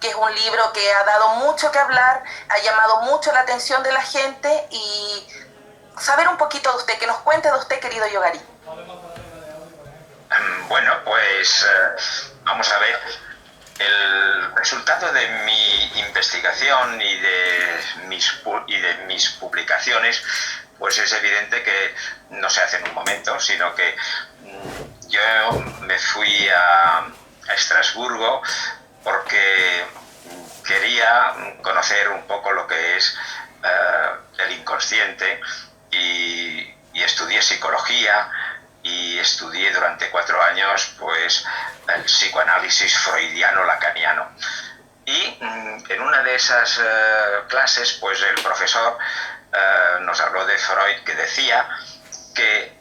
que es un libro que ha dado mucho que hablar, ha llamado mucho la atención de la gente y saber un poquito de usted, que nos cuente de usted, querido Yogari. Bueno, pues vamos a ver. El resultado de mi investigación y de mis publicaciones, pues es evidente que no se hace en un momento, sino que yo me fui a Estrasburgo porque quería conocer un poco lo que es el inconsciente y estudié psicología y estudié durante 4 años pues el psicoanálisis freudiano-lacaniano. Y en una de esas clases pues el profesor nos habló de Freud, que decía que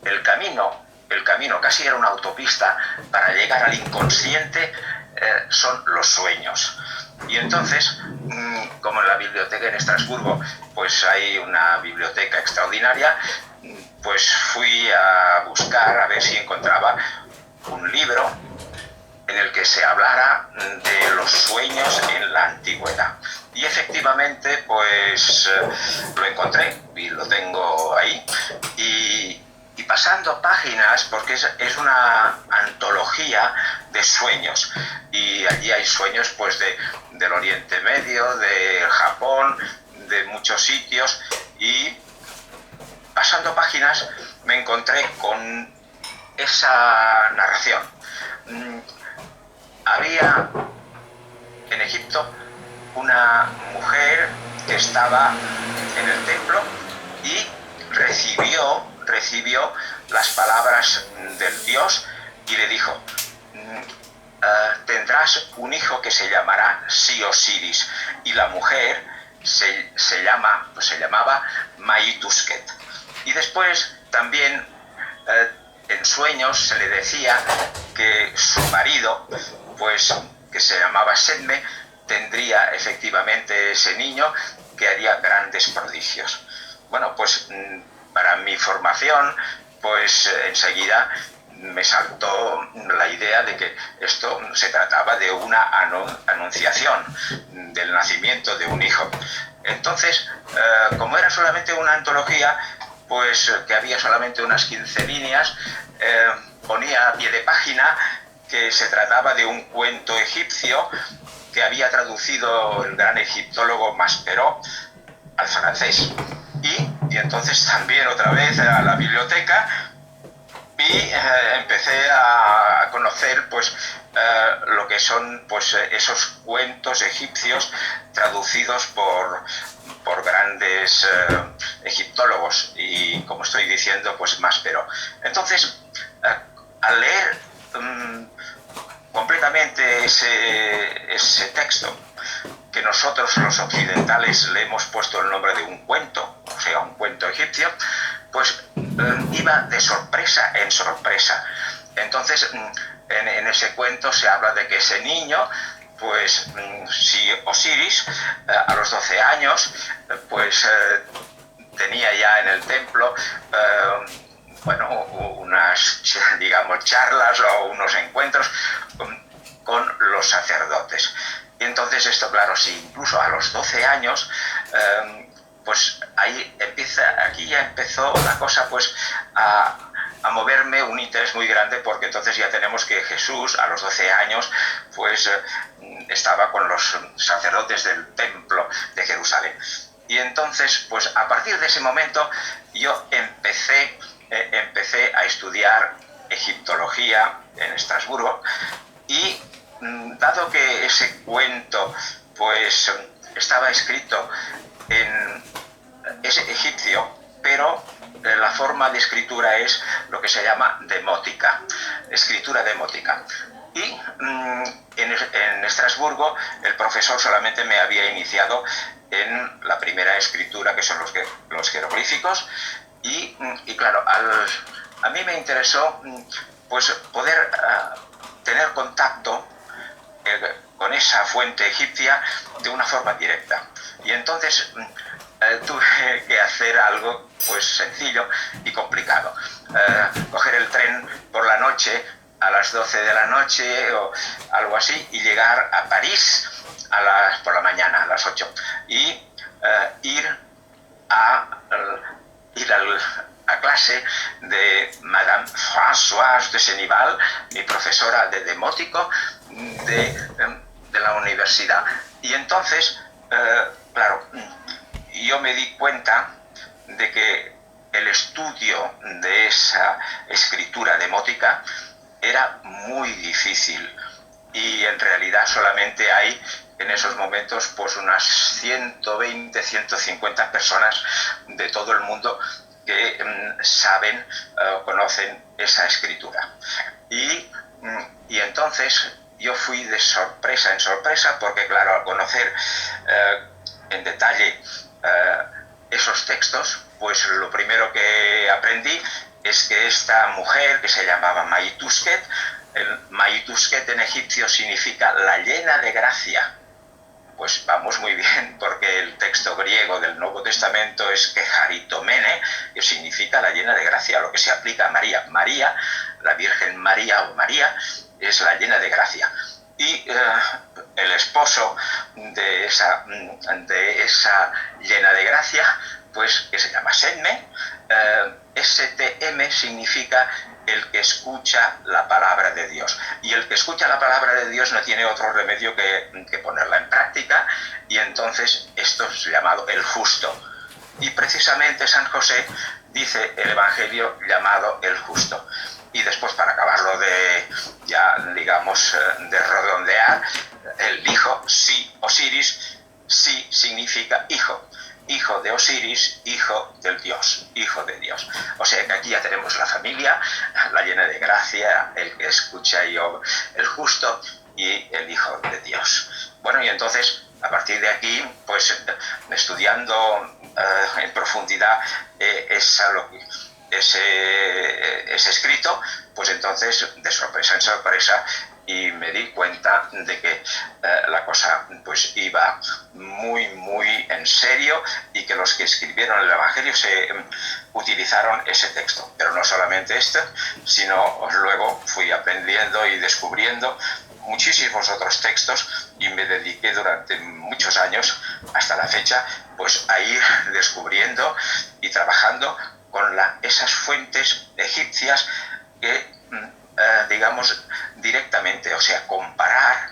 el camino casi era una autopista para llegar al inconsciente, son los sueños. Y entonces, como en la biblioteca en Estrasburgo pues hay una biblioteca extraordinaria, pues fui a buscar a ver si encontraba un libro en el que se hablara de los sueños en la antigüedad. Y efectivamente pues lo encontré y lo tengo ahí. Y pasando páginas, porque es una antología de sueños, y allí hay sueños pues del Oriente Medio, de Japón, de muchos sitios, y pasando páginas me encontré con esa narración. Había en Egipto una mujer que estaba en el templo y recibió las palabras del Dios y le dijo: tendrás un hijo que se llamará Osiris. Y la mujer se llamaba Maitusket. Y después también en sueños se le decía que su marido, pues que se llamaba Sedme, tendría efectivamente ese niño que haría grandes prodigios. Bueno, pues para mi formación, pues enseguida me saltó la idea de que esto se trataba de una anunciación del nacimiento de un hijo. Entonces, como era solamente una antología, pues que había solamente unas 15 líneas, ponía a pie de página que se trataba de un cuento egipcio que había traducido el gran egiptólogo Maspero al francés. Y entonces también otra vez a la biblioteca y empecé a conocer pues lo que son pues esos cuentos egipcios traducidos por grandes egiptólogos y, como estoy diciendo, pues Maspero. Entonces, al leer completamente ese texto, que nosotros los occidentales le hemos puesto el nombre de un cuento, o sea, un cuento egipcio, pues iba de sorpresa en sorpresa. Entonces, en ese cuento se habla de que ese niño, pues si Osiris, a los 12 años, pues tenía ya en el templo bueno, unas, digamos, charlas o unos encuentros con los sacerdotes. Y entonces esto, claro, si incluso a los 12 años, pues aquí ya empezó la cosa pues a moverme un interés muy grande, porque entonces ya tenemos que Jesús a los 12 años pues estaba con los sacerdotes del templo de Jerusalén. Y entonces, pues a partir de ese momento yo empecé a estudiar egiptología en Estrasburgo, y dado que ese cuento pues estaba escrito es egipcio, pero la forma de escritura es lo que se llama demótica, escritura demótica. Y en Estrasburgo el profesor solamente me había iniciado en la primera escritura, que son los jeroglíficos, y claro, a mí me interesó pues poder tener contacto con esa fuente egipcia de una forma directa. Y entonces tuve que hacer algo pues sencillo y complicado. Coger el tren por la noche a las 12 de la noche o algo así y llegar a París por la mañana, a las 8. Y ir a clase de Madame Françoise de Senival, mi profesora de demótico de la universidad. Y entonces, claro, yo me di cuenta de que el estudio de esa escritura demótica era muy difícil y en realidad solamente hay en esos momentos pues unas 120, 150 personas de todo el mundo que saben o conocen esa escritura. Y entonces yo fui de sorpresa en sorpresa porque claro, al conocer en detalle esos textos, pues lo primero que aprendí es que esta mujer, que se llamaba Maytusket, el Maytusket en egipcio significa la llena de gracia. Pues vamos muy bien, porque el texto griego del Nuevo Testamento es Kecharitomene, que significa la llena de gracia, lo que se aplica a María. María, la Virgen María o María, es la llena de gracia. Y el esposo de esa llena de gracia, pues que se llama Setme, STM significa el que escucha la palabra de Dios. Y el que escucha la palabra de Dios no tiene otro remedio que ponerla en práctica, y entonces esto es llamado el justo. Y precisamente San José dice el Evangelio llamado el justo. Y después, para acabarlo de, ya digamos, de redondear, el hijo, sí, Osiris, sí significa hijo. Hijo de Osiris, hijo del Dios, hijo de Dios. O sea que aquí ya tenemos la familia, la llena de gracia, el que escucha y el justo y el hijo de Dios. Bueno, y entonces, a partir de aquí, pues estudiando en profundidad ese escrito, pues entonces, de sorpresa en sorpresa, y me di cuenta de que la cosa pues iba muy, muy en serio y que los que escribieron el Evangelio utilizaron ese texto. Pero no solamente este, sino luego fui aprendiendo y descubriendo muchísimos otros textos y me dediqué durante muchos años, hasta la fecha, pues a ir descubriendo y trabajando con esas fuentes egipcias que digamos directamente, o sea, comparar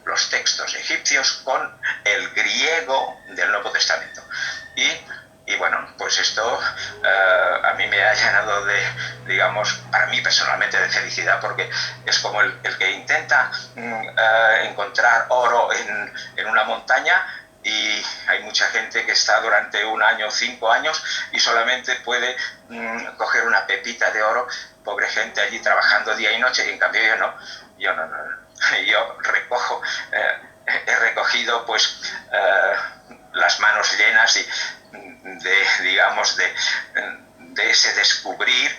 los textos egipcios con el griego del Nuevo Testamento. Y bueno, pues esto a mí me ha llenado de, digamos, para mí personalmente de felicidad, porque es como el que intenta encontrar oro en una montaña, y hay mucha gente que está durante 1 año, 5 años, y solamente puede coger una pepita de oro. Pobre gente allí trabajando día y noche, y en cambio yo no. Yo he recogido pues las manos llenas de ese descubrir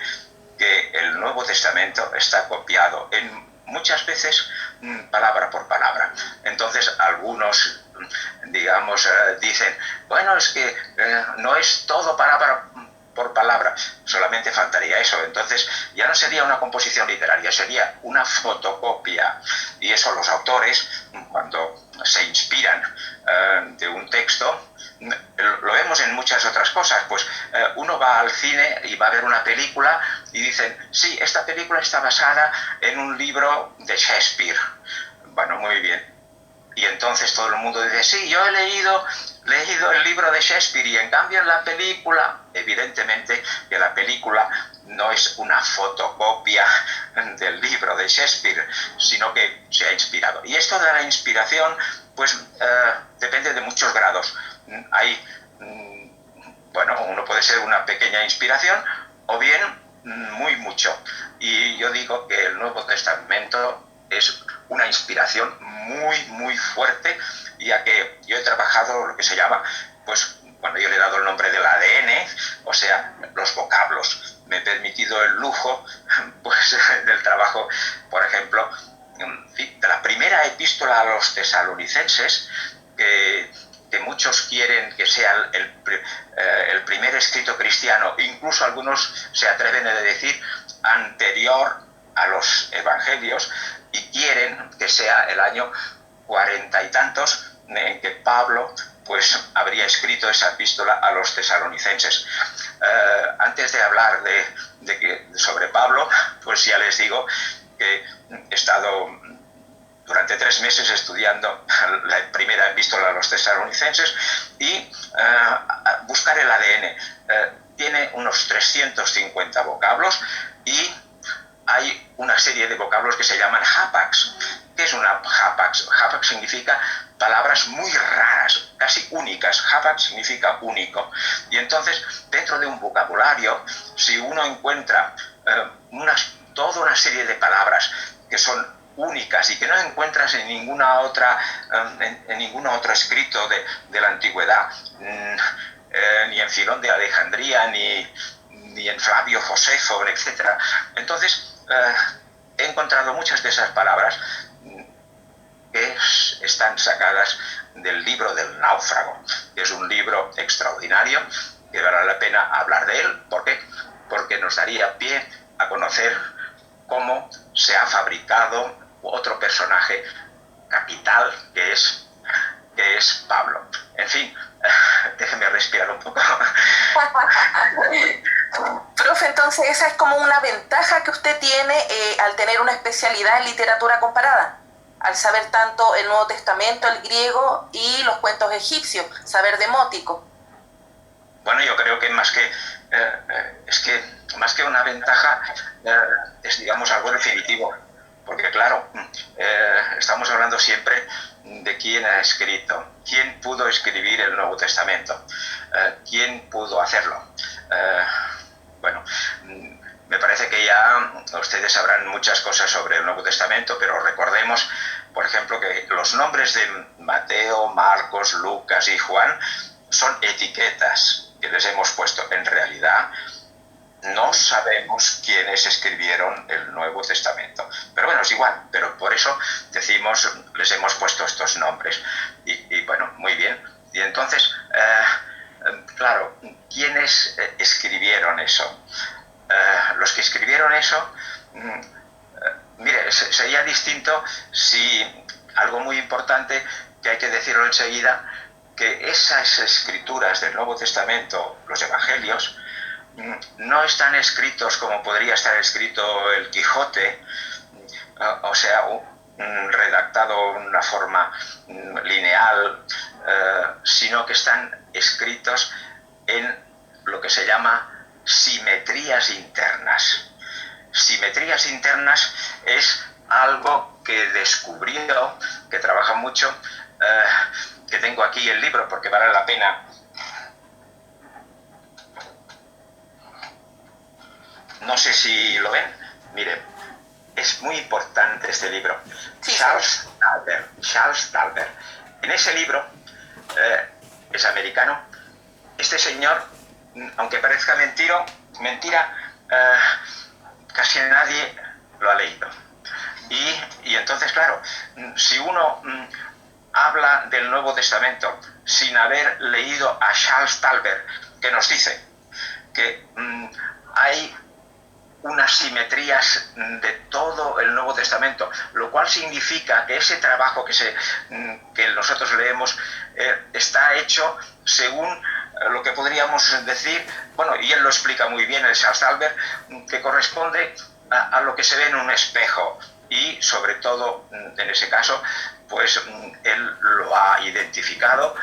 que el Nuevo Testamento está copiado muchas veces palabra por palabra. Entonces algunos, digamos, dicen, bueno, es que no es todo palabra por palabra, solamente faltaría eso. Entonces ya no sería una composición literaria, sería una fotocopia. Y eso los autores, cuando se inspiran de un texto, lo vemos en muchas otras cosas. Pues uno va al cine y va a ver una película y dicen, sí, esta película está basada en un libro de Shakespeare. Bueno, muy bien. Y entonces todo el mundo dice, sí, yo he leído el libro de Shakespeare, y en cambio en la película, evidentemente que la película no es una fotocopia del libro de Shakespeare, sino que se ha inspirado. Y esto de la inspiración, pues depende de muchos grados. Bueno, uno puede ser una pequeña inspiración o bien muy mucho. Y yo digo que el Nuevo Testamento es una inspiración muy, muy fuerte, ya que yo he trabajado lo que se llama, pues, bueno, yo le he dado el nombre del ADN, o sea, los vocablos. Me he permitido el lujo, pues, del trabajo, por ejemplo, de la primera epístola a los tesalonicenses, que muchos quieren que sea el primer escrito cristiano, incluso algunos se atreven a decir anterior a los evangelios y quieren que sea el año 40 y tantos en que Pablo pues habría escrito esa epístola a los tesalonicenses. Antes de hablar sobre Pablo, pues ya les digo que he estado durante 3 meses estudiando la primera epístola a los tesalonicenses y buscar el ADN. Tiene unos 350 vocablos y hay una serie de vocablos que se llaman hapax. ¿Qué es una hapax? Hapax significa palabras muy raras, casi únicas. Hapax significa único. Y entonces, dentro de un vocabulario, si uno encuentra toda una serie de palabras que son únicas y que no encuentras en ninguna otra en ningún otro escrito de la antigüedad, ni en Filón de Alejandría, ni en Flavio Josefo, etc. Entonces, he encontrado muchas de esas palabras que están sacadas del libro del náufrago, que es un libro extraordinario, que vale la pena hablar de él. ¿Por qué? Porque nos daría pie a conocer cómo se ha fabricado otro personaje capital, que es Pablo. En fin, déjeme respirar un poco. Profe, entonces esa es como una ventaja que usted tiene al tener una especialidad en literatura comparada, al saber tanto el Nuevo Testamento, el griego y los cuentos egipcios, saber demótico. Bueno, yo creo que más que una ventaja, es, digamos, algo definitivo. Porque claro, estamos hablando siempre de quién ha escrito, quién pudo escribir el Nuevo Testamento, quién pudo hacerlo. Bueno, me parece que ya ustedes sabrán muchas cosas sobre el Nuevo Testamento, pero recordemos, por ejemplo, que los nombres de Mateo, Marcos, Lucas y Juan son etiquetas que les hemos puesto. En realidad, no sabemos quiénes escribieron el Nuevo Testamento. Pero bueno, es igual, pero por eso les hemos puesto estos nombres. Y bueno, muy bien. Y entonces, claro, ¿quiénes escribieron eso? Los que escribieron eso, mire, sería distinto si algo muy importante, que hay que decirlo enseguida, que esas escrituras del Nuevo Testamento, los evangelios, no están escritos como podría estar escrito el Quijote, o sea, redactado de una forma lineal, sino que están escritos en lo que se llama simetrías internas. Simetrías internas es algo que descubrió, que trabaja mucho, que tengo aquí el libro porque vale la pena. No sé si lo ven. Miren, es muy importante este libro. Sí. Charles Talbert. En ese libro, es americano, este señor, aunque parezca mentira, casi nadie lo ha leído. Y entonces, claro, si uno habla del Nuevo Testamento sin haber leído a Charles Talbert, que nos dice que hay unas simetrías de todo el Nuevo Testamento, lo cual significa que ese trabajo que nosotros leemos está hecho según lo que podríamos decir, bueno, y él lo explica muy bien, el Charles Talbert, que corresponde a lo que se ve en un espejo, y sobre todo, en ese caso, pues él lo ha identificado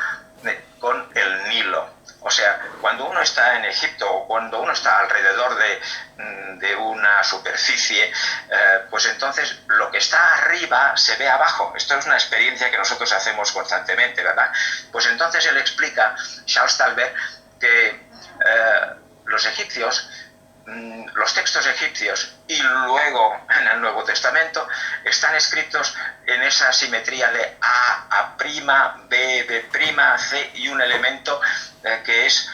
con el Nilo. O sea, cuando uno está en Egipto o cuando uno está alrededor de una superficie, pues entonces lo que está arriba se ve abajo. Esto es una experiencia que nosotros hacemos constantemente, ¿verdad? Pues entonces él explica, Charles Talbert, que los egipcios, los textos egipcios y luego en el Nuevo Testamento están escritos en esa simetría de A', B', B', C y un elemento que es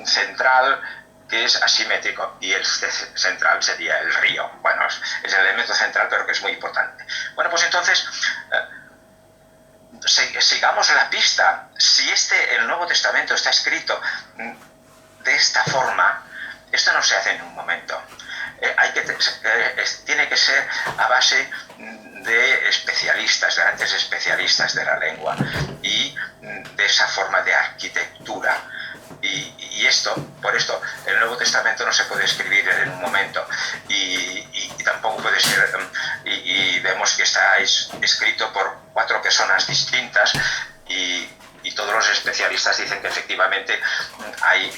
central, que es asimétrico, y el central sería el río. Bueno, es el elemento central, pero que es muy importante. Bueno, pues entonces sigamos la pista. Si el Nuevo Testamento está escrito de esta forma, esto no se hace en un momento. tiene que ser a base de especialistas, grandes especialistas de la lengua y de esa forma de arquitectura. Y por esto, el Nuevo Testamento no se puede escribir en un momento y tampoco puede ser, y vemos que está escrito por 4 personas distintas y todos los especialistas dicen que efectivamente hay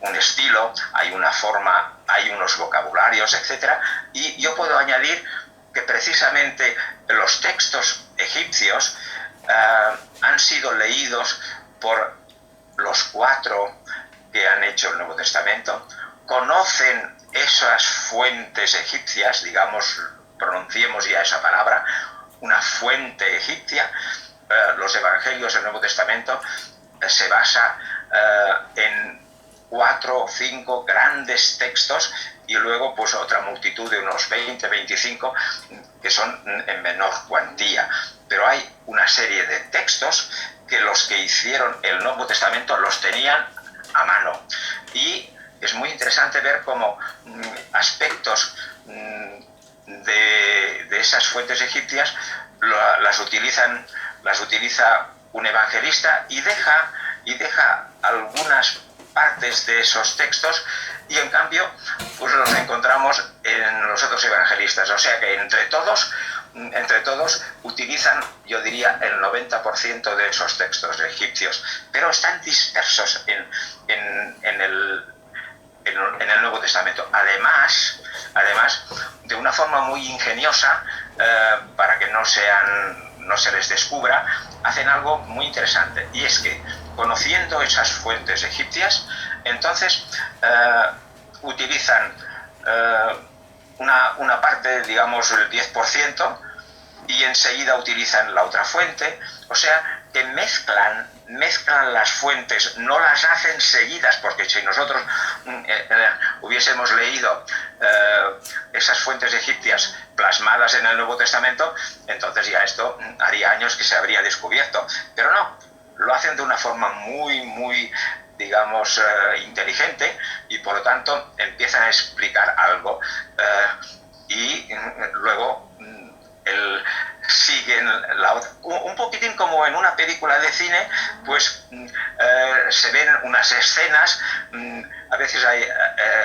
un estilo, hay una forma, hay unos vocabularios, etc. Y yo puedo añadir que precisamente los textos egipcios han sido leídos por los 4 que han hecho el Nuevo Testamento, conocen esas fuentes egipcias, digamos, pronunciemos ya esa palabra, una fuente egipcia. Los evangelios del Nuevo Testamento se basa en 4 o 5 grandes textos y luego pues otra multitud de unos 20, 25 que son en menor cuantía. Pero hay una serie de textos que los que hicieron el Nuevo Testamento los tenían a mano. Y es muy interesante ver cómo aspectos de esas fuentes egipcias las utiliza un evangelista y deja algunas partes de esos textos y en cambio pues los encontramos en los otros evangelistas. O sea que entre todos utilizan, yo diría, el 90% de esos textos egipcios, pero están dispersos en el Nuevo Testamento. Además, de una forma muy ingeniosa, para que no se les descubra, hacen algo muy interesante, y es que, conociendo esas fuentes egipcias, entonces utilizan una parte, digamos el 10%, y enseguida utilizan la otra fuente. O sea, que mezclan las fuentes, no las hacen seguidas, porque si nosotros hubiésemos leído esas fuentes egipcias plasmadas en el Nuevo Testamento, entonces ya esto haría años que se habría descubierto. Pero no, lo hacen de una forma muy, digamos, inteligente, y por lo tanto empiezan a explicar algo y luego siguen la otra. Un poquitín como en una película de cine, pues se ven unas escenas. A veces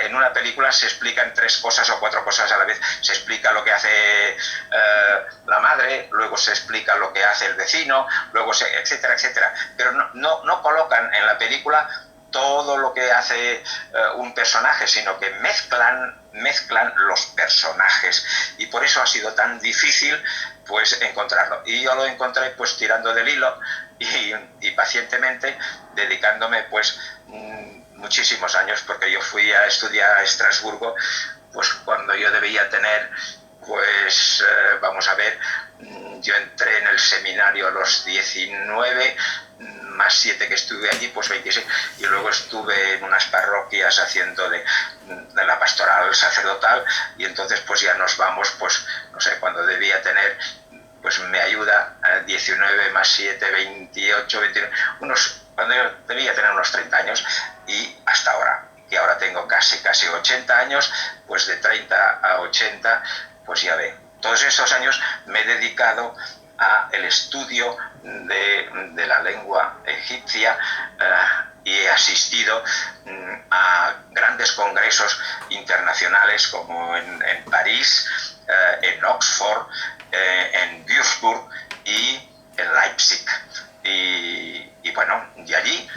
en una película se explican 3 cosas o 4 cosas a la vez. Se explica lo que hace la madre, luego se explica lo que hace el vecino, luego etcétera, etcétera. Pero no colocan en la película todo lo que hace un personaje, sino que mezclan los personajes, y por eso ha sido tan difícil pues encontrarlo. Y yo lo encontré pues tirando del hilo y pacientemente, dedicándome pues muchísimos años, porque yo fui a estudiar a Estrasburgo pues cuando yo debía tener pues vamos a ver, yo entré en el seminario a los 19, más 7 que estuve allí, pues 26, y luego estuve en unas parroquias haciendo de la pastoral sacerdotal, y entonces pues ya nos vamos, pues no sé, cuando debía tener, pues me ayuda 19 más 7, 28, 29, cuando yo debía tener unos 30 años, y hasta ahora, que ahora tengo casi 80 años, pues de 30 a 80, pues ya ve, todos esos años me he dedicado al estudio de la lengua egipcia y he asistido a grandes congresos internacionales como en París, en Oxford, en Würzburg y en Leipzig. Y bueno, y allí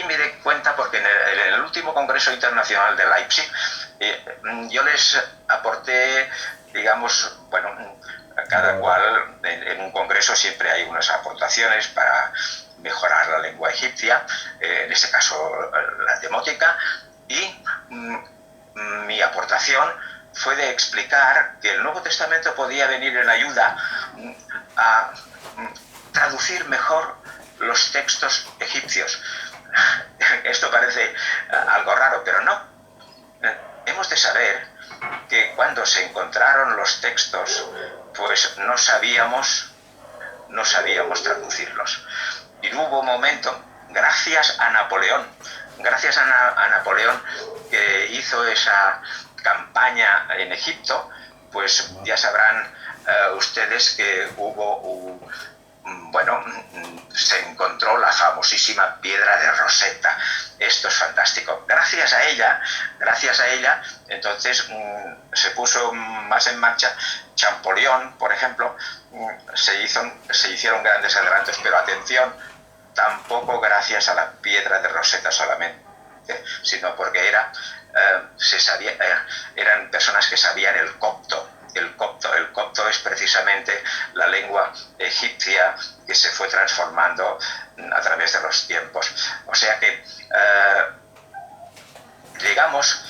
me di cuenta, porque en el último Congreso Internacional de Leipzig yo les aporté, digamos, bueno, cada cual en un congreso siempre hay unas aportaciones para mejorar la lengua egipcia, en este caso la demótica, y mi aportación fue de explicar que el Nuevo Testamento podía venir en ayuda a traducir mejor los textos egipcios. Esto parece algo raro, pero no. Hemos de saber que cuando se encontraron los textos, pues no sabíamos traducirlos. Y hubo un momento, gracias a Napoleón, que hizo esa campaña en Egipto, pues ya sabrán ustedes que bueno, se encontró la famosísima piedra de Rosetta. Esto es fantástico. Gracias a ella, entonces se puso más en marcha Champollion, por ejemplo, se hicieron grandes adelantos, pero atención, tampoco gracias a la piedra de Rosetta solamente, sino porque eran personas que sabían el copto. El copto es precisamente la lengua egipcia que se fue transformando a través de los tiempos. O sea que llegamos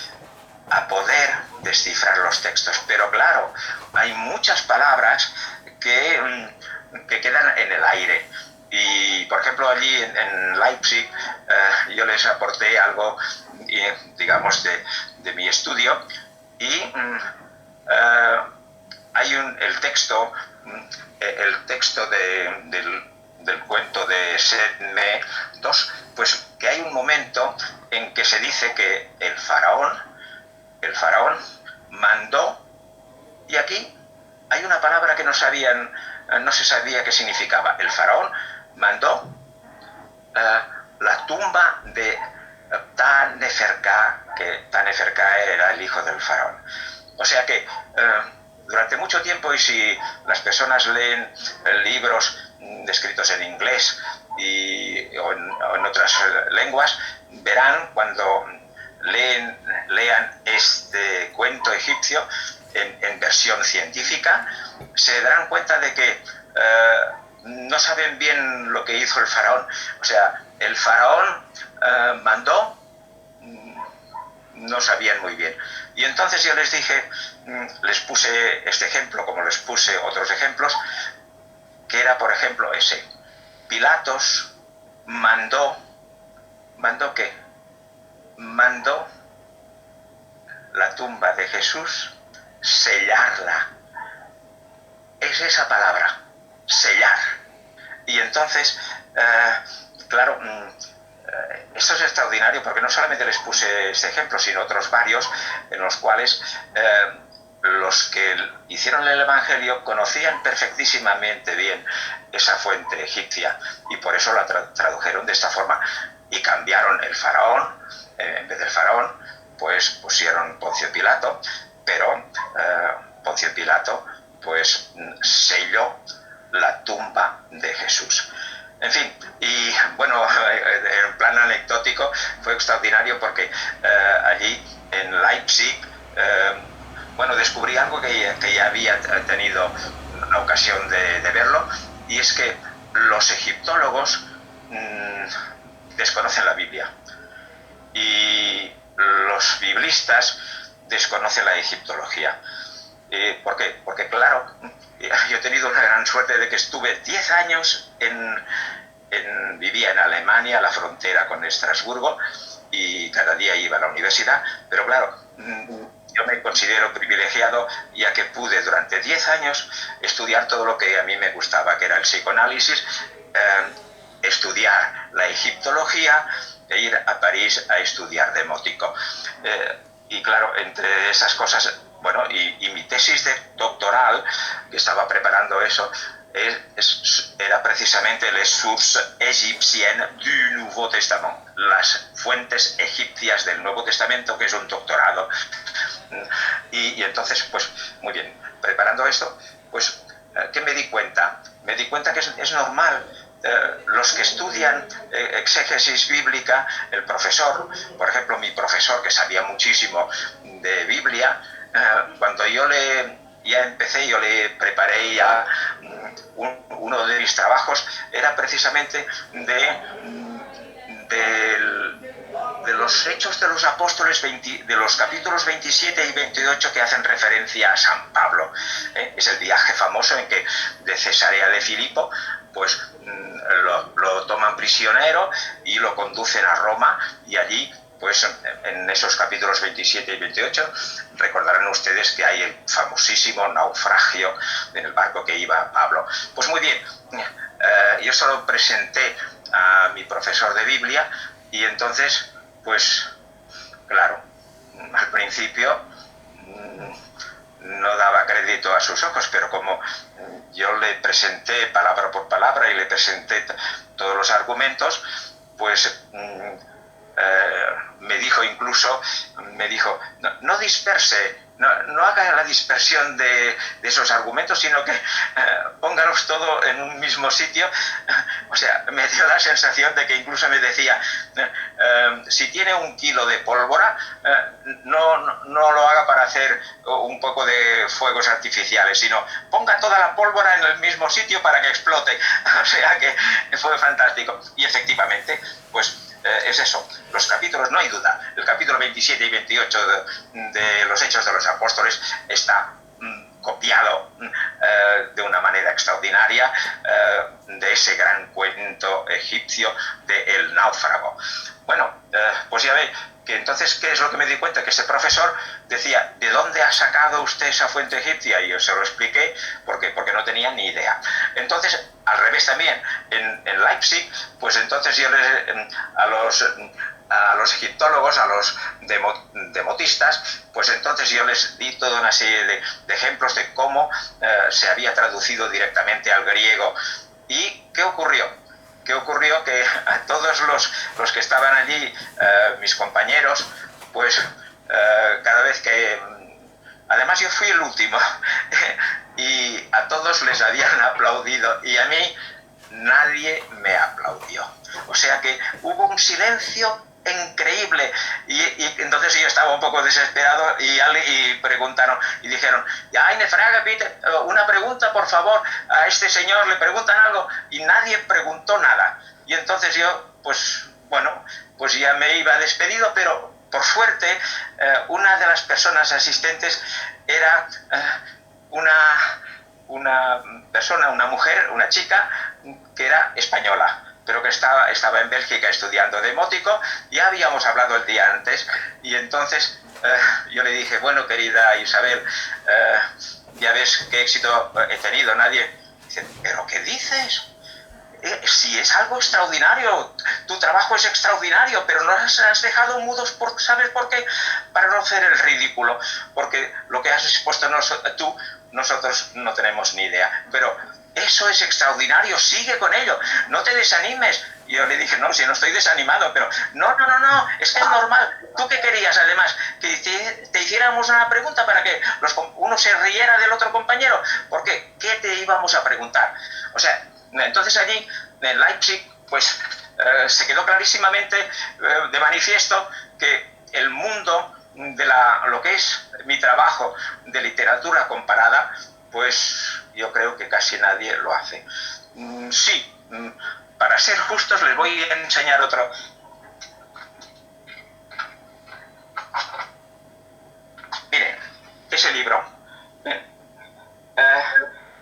a poder descifrar los textos, pero claro, hay muchas palabras que quedan en el aire. Y, por ejemplo, allí en Leipzig yo les aporté algo, digamos, de mi estudio y hay el texto del cuento de Sedme II, pues que hay un momento en que se dice que el faraón mandó, y aquí hay una palabra que no se sabía qué significaba. El faraón mandó la tumba de Ta-Neferka, que Ta-Neferka era el hijo del faraón. O sea que durante mucho tiempo, y si las personas leen libros escritos en inglés o en otras lenguas, verán cuando lean este cuento egipcio en versión científica, se darán cuenta de que no saben bien lo que hizo el faraón. O sea, el faraón mandó, no sabían muy bien. Y entonces yo les dije, les puse este ejemplo, como les puse otros ejemplos, que era, por ejemplo, ese. Pilatos mandó ¿qué? Mandó la tumba de Jesús sellarla. Es esa palabra, sellar. Y entonces, claro, esto es extraordinario porque no solamente les puse este ejemplo, sino otros varios en los cuales los que hicieron el Evangelio conocían perfectísimamente bien esa fuente egipcia y por eso la tradujeron de esta forma y cambiaron el faraón, en vez del faraón, pues pusieron Poncio Pilato, pero Poncio Pilato pues selló la tumba de Jesús. En fin, y bueno, en plan anecdótico fue extraordinario porque allí en Leipzig, bueno, descubrí algo que ya había tenido la ocasión de verlo, y es que los egiptólogos desconocen la Biblia y los biblistas desconocen la egiptología. ¿Por qué? Porque claro, yo he tenido una gran suerte de que estuve 10 años vivía en Alemania, a la frontera con Estrasburgo, y cada día iba a la universidad, pero claro, yo me considero privilegiado ya que pude durante 10 años estudiar todo lo que a mí me gustaba, que era el psicoanálisis, estudiar la egiptología e ir a París a estudiar demótico. Y claro, entre esas cosas, bueno, y mi tesis doctoral, que estaba preparando eso, era precisamente les sources égyptiennes du Nouveau Testament, las fuentes egipcias del Nuevo Testamento, que es un doctorado. Y entonces, pues, muy bien, preparando esto, pues, ¿qué me di cuenta? Me di cuenta que es normal. Los que estudian exégesis bíblica, el profesor, por ejemplo, mi profesor, que sabía muchísimo de Biblia, cuando yo le preparé ya uno de mis trabajos, era precisamente de los Hechos de los Apóstoles, de los capítulos 27 y 28 que hacen referencia a San Pablo. Es el viaje famoso en que de Cesarea de Filipo, pues lo toman prisionero y lo conducen a Roma, y allí, pues en esos capítulos 27 y 28, recordarán ustedes que hay el famosísimo naufragio en el barco que iba Pablo. Pues muy bien, yo solo presenté a mi profesor de Biblia, y entonces, pues claro, al principio no daba crédito a sus ojos, pero como yo le presenté palabra por palabra y le presenté todos los argumentos, pues me dijo incluso, no disperse, no haga la dispersión de esos argumentos, sino que póngalos todo en un mismo sitio. O sea, me dio la sensación de que incluso me decía, si tiene 1 kilo de pólvora, no lo haga para hacer un poco de fuegos artificiales, sino ponga toda la pólvora en el mismo sitio para que explote. O sea que fue fantástico. Y efectivamente, pues es eso, los capítulos, no hay duda, el capítulo 27 y 28 de los Hechos de los Apóstoles está copiado de una manera extraordinaria de ese gran cuento egipcio de El náufrago. Bueno, pues ya ve que entonces, ¿qué es lo que me di cuenta? Que ese profesor decía, ¿de dónde ha sacado usted esa fuente egipcia? Y yo se lo expliqué, porque no tenía ni idea. Entonces, al revés también, en Leipzig, pues entonces yo a los egiptólogos, a los demotistas, pues entonces yo les di toda una serie de ejemplos de cómo se había traducido directamente al griego. ¿Y qué ocurrió? ¿Qué ocurrió? Que a todos los que estaban allí, mis compañeros, pues cada vez que... Además yo fui el último y a todos les habían aplaudido y a mí nadie me aplaudió. O sea que hubo un silencio increíble y entonces yo estaba un poco desesperado y preguntaron y dijeron, eine Frage bitte, una pregunta por favor, a este señor le preguntan algo y nadie preguntó nada. Y entonces yo, pues bueno, pues ya me iba despedido, pero por suerte una de las personas asistentes era una persona, una mujer, una chica que era española, pero que estaba en Bélgica estudiando demótico. Ya habíamos hablado el día antes y entonces yo le dije, bueno, querida Isabel, ya ves qué éxito he tenido. Nadie dice, ¿pero qué dices? Si es algo extraordinario, tu trabajo es extraordinario, pero nos has dejado mudos, ¿sabes por qué? Para no hacer el ridículo, porque lo que has expuesto tú, nosotros no tenemos ni idea, pero eso es extraordinario, sigue con ello, no te desanimes. Y yo le dije, no, si no estoy desanimado, pero no, es que es normal. ¿Tú qué querías, además? Que te hiciéramos una pregunta para que uno se riera del otro compañero. ¿Por qué? ¿Qué te íbamos a preguntar? O sea, entonces allí, en Leipzig, pues se quedó clarísimamente de manifiesto que el mundo de lo que es mi trabajo de literatura comparada, pues yo creo que casi nadie lo hace. Sí, para ser justos les voy a enseñar otro. Miren, ese libro.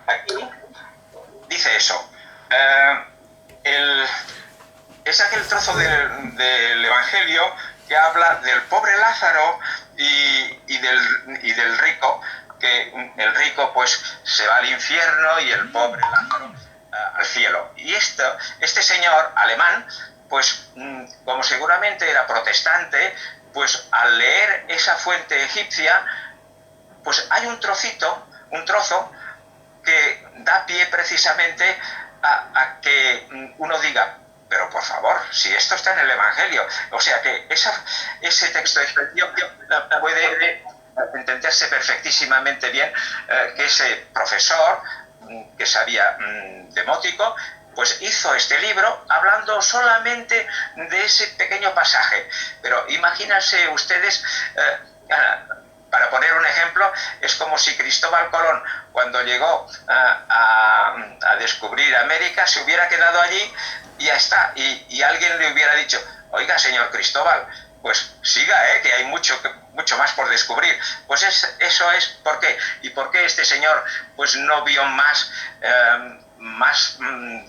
Aquí dice eso. Es aquel trozo del Evangelio que habla del pobre Lázaro y del rico, que el rico pues se va al infierno y el pobre Lázaro al cielo. Y este señor alemán, pues como seguramente era protestante, pues al leer esa fuente egipcia, pues hay un trozo que da pie precisamente a que uno diga, pero por favor, si esto está en el Evangelio, o sea que ese texto puede entenderse perfectísimamente bien que ese profesor que sabía demótico, pues hizo este libro hablando solamente de ese pequeño pasaje. Pero imagínense ustedes, para poner un ejemplo, es como si Cristóbal Colón, cuando llegó a descubrir América, se hubiera quedado allí y ya está, y alguien le hubiera dicho, oiga, señor Cristóbal, pues siga, que hay mucho más por descubrir. Pues eso es por qué. ¿Y por qué este señor pues no vio más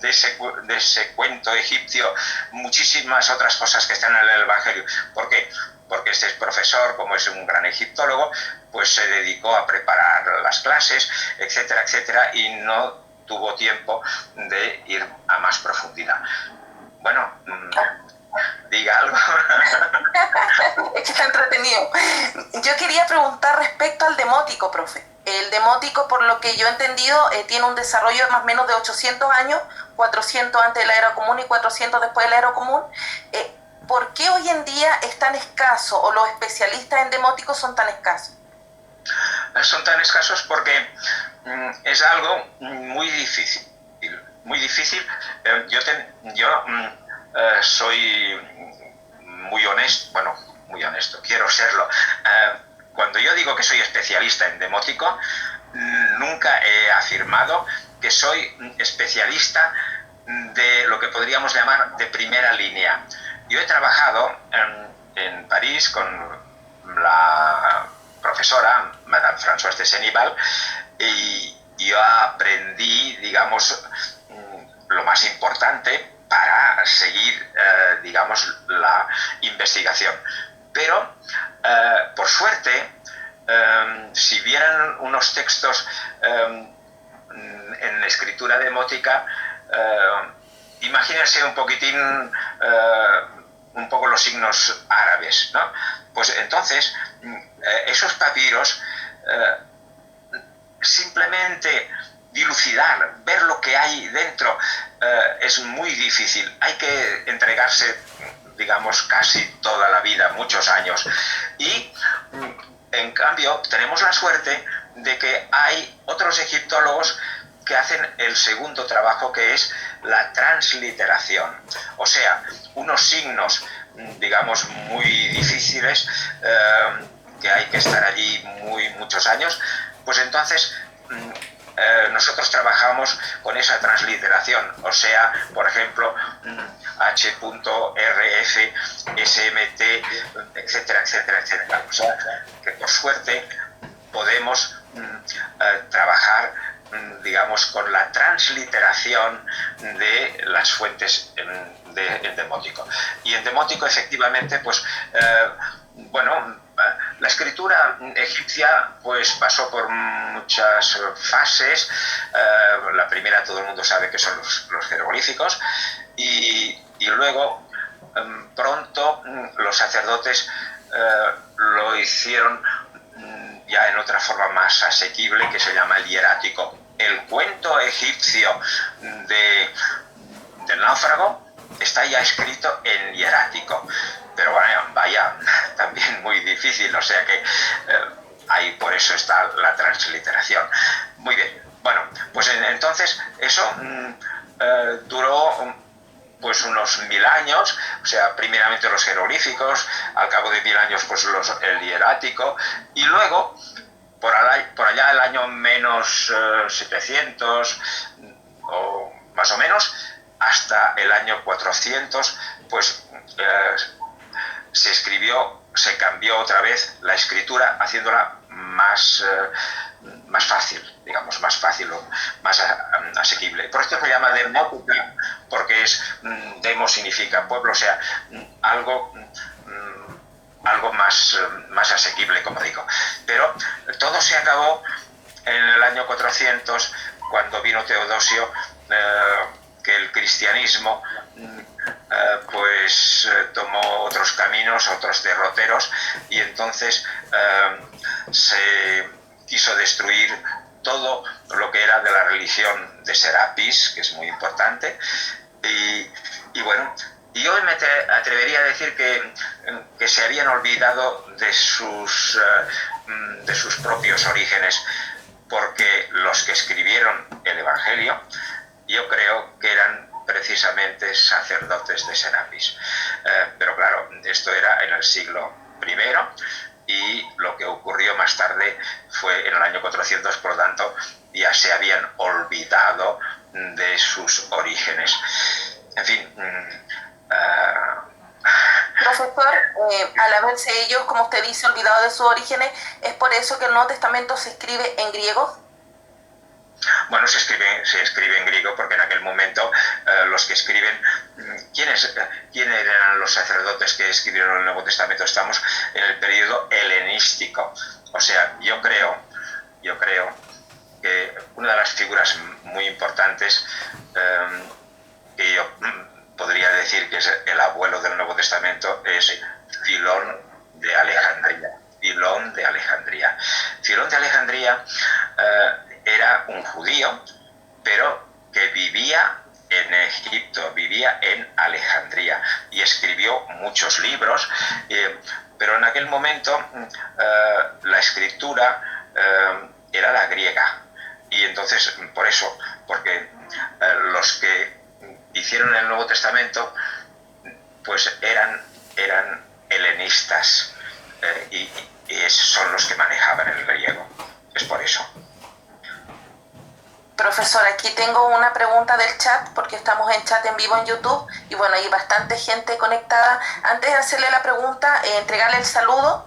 de ese cuento egipcio, muchísimas otras cosas que están en el Evangelio? ¿Por qué? Porque este profesor, como es un gran egiptólogo, pues se dedicó a preparar las clases, etcétera, etcétera, y no tuvo tiempo de ir a más profundidad. Bueno, diga algo. Es que está entretenido. Yo quería preguntar respecto al demótico, profe. El demótico, por lo que yo he entendido, tiene un desarrollo de más o menos de 800 años, 400 antes de la era común y 400 después de la era común. ¿Por qué hoy en día es tan escaso o los especialistas en demóticos son tan escasos? Son tan escasos porque es algo muy difícil. Muy difícil. Yo soy muy honesto, bueno, muy honesto, quiero serlo. Cuando yo digo que soy especialista en demótico, nunca he afirmado que soy especialista de lo que podríamos llamar de primera línea. Yo he trabajado en París con la profesora, Madame Françoise de Senival, y yo aprendí, digamos, lo más importante para seguir, digamos, la investigación. Pero, por suerte, si vieran unos textos en escritura demótica, imagínense un poquitín, un poco los signos árabes, ¿no? Pues entonces, esos papiros, simplemente dilucidar, ver lo que hay dentro, es muy difícil. Hay que entregarse, digamos, casi toda la vida, muchos años. Y, en cambio, tenemos la suerte de que hay otros egiptólogos que hacen el segundo trabajo, que es la transliteración. O sea, unos signos, digamos, muy difíciles, que hay que estar allí muchos años, pues entonces nosotros trabajamos con esa transliteración, o sea, por ejemplo, H.RF, SMT, etcétera, etcétera, etcétera. O sea, que por suerte podemos trabajar, digamos, con la transliteración de las fuentes en demótico. Y en demótico, efectivamente, pues, bueno, la escritura egipcia pues pasó por muchas fases. La primera, todo el mundo sabe que son los jeroglíficos, y luego pronto los sacerdotes lo hicieron ya en otra forma más asequible, que se llama el hierático. El cuento egipcio del náufrago está ya escrito en hierático, pero bueno, vaya, también muy difícil, o sea que ahí por eso está la transliteración. Muy bien, bueno, pues entonces eso duró pues unos 1000 años, o sea, primeramente los jeroglíficos, al cabo de 1000 años pues el hierático, y luego por allá el año menos 700 o más o menos, hasta el año 400, pues se cambió otra vez la escritura, haciéndola más fácil, digamos, más fácil o más asequible. Por esto se llama demótica, porque demo significa pueblo, o sea, algo más asequible, como digo. Pero todo se acabó en el año 400, cuando vino Teodosio, que el cristianismo pues tomó otros caminos, otros derroteros, y entonces se quiso destruir todo lo que era de la religión de Serapis, que es muy importante, y bueno, yo me atrevería a decir que se habían olvidado de sus propios orígenes, porque los que escribieron el Evangelio, yo creo que eran precisamente sacerdotes de Serapis. Pero claro, esto era en el siglo I, y lo que ocurrió más tarde fue en el año 400, por lo tanto ya se habían olvidado de sus orígenes. En fin, Profesor, al haberse ellos, como usted dice, olvidado de sus orígenes, ¿es por eso que el Nuevo Testamento se escribe en griego? Bueno, se escribe en griego porque en aquel momento los que escriben... ¿Quiénes eran los sacerdotes que escribieron el Nuevo Testamento? Estamos en el periodo helenístico. O sea, yo creo que una de las figuras muy importantes, que yo podría decir que es el abuelo del Nuevo en Egipto, vivía en Alejandría y escribió muchos libros, pero en aquel momento la escritura era la griega. Y entonces, por eso, porque los que hicieron el Nuevo Testamento, pues eran helenistas, y son los que manejaban el griego. Es por eso. Profesor, aquí tengo una pregunta del chat, porque estamos en chat en vivo en YouTube, y bueno, hay bastante gente conectada. Antes de hacerle la pregunta, entregarle el saludo.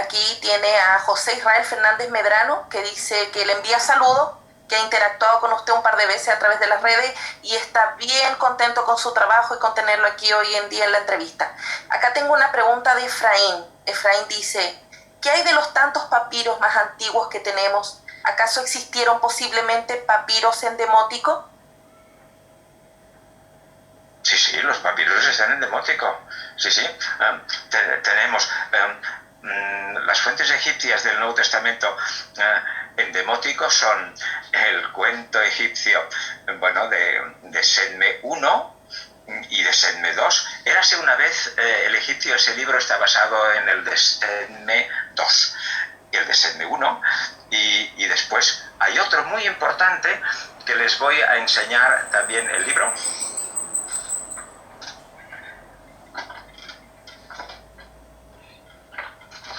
Aquí tiene a José Israel Fernández Medrano, que dice que le envía saludos, que ha interactuado con usted un par de veces a través de las redes y está bien contento con su trabajo y con tenerlo aquí hoy en día en la entrevista. Acá tengo una pregunta de Efraín. Efraín dice, ¿qué hay de los tantos papiros más antiguos que tenemos? ¿Acaso existieron posiblemente papiros en Demótico? Sí, sí, los papiros están en Demótico. Sí, sí. Tenemos las fuentes egipcias del Nuevo Testamento en Demótico son el cuento egipcio, bueno, de Sedme I y de Sedme II. Érase una vez el egipcio, ese libro está basado en el de Sedme II y el de Sedme I, y después hay otro muy importante que les voy a enseñar también el libro.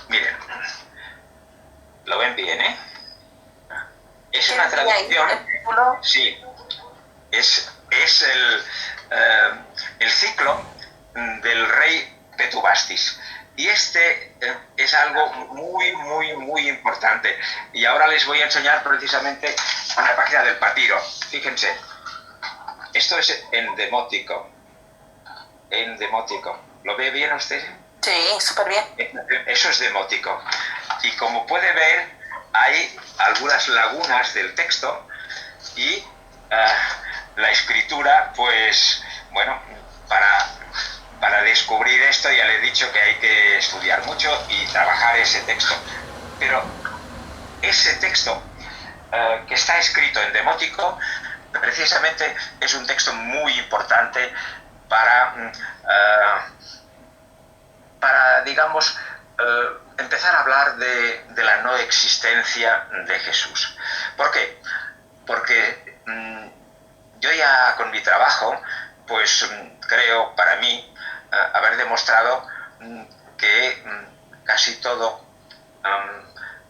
Miren, lo ven bien, ¿eh? Es una traducción, sí, es el ciclo del rey Petubastis. Y este es algo muy, muy, muy importante. Y ahora les voy a enseñar precisamente una página del papiro. Fíjense, esto es en Demótico. En Demótico. ¿Lo ve bien usted? Sí, súper bien. Eso es Demótico. Y como puede ver, hay algunas lagunas del texto y la escritura, pues, bueno, para descubrir esto ya le he dicho que hay que estudiar mucho y trabajar ese texto. Pero ese texto que está escrito en Demótico, precisamente es un texto muy importante para digamos, empezar a hablar de la no existencia de Jesús. ¿Por qué? Porque yo ya con mi trabajo, pues creo para mí haber demostrado que casi todo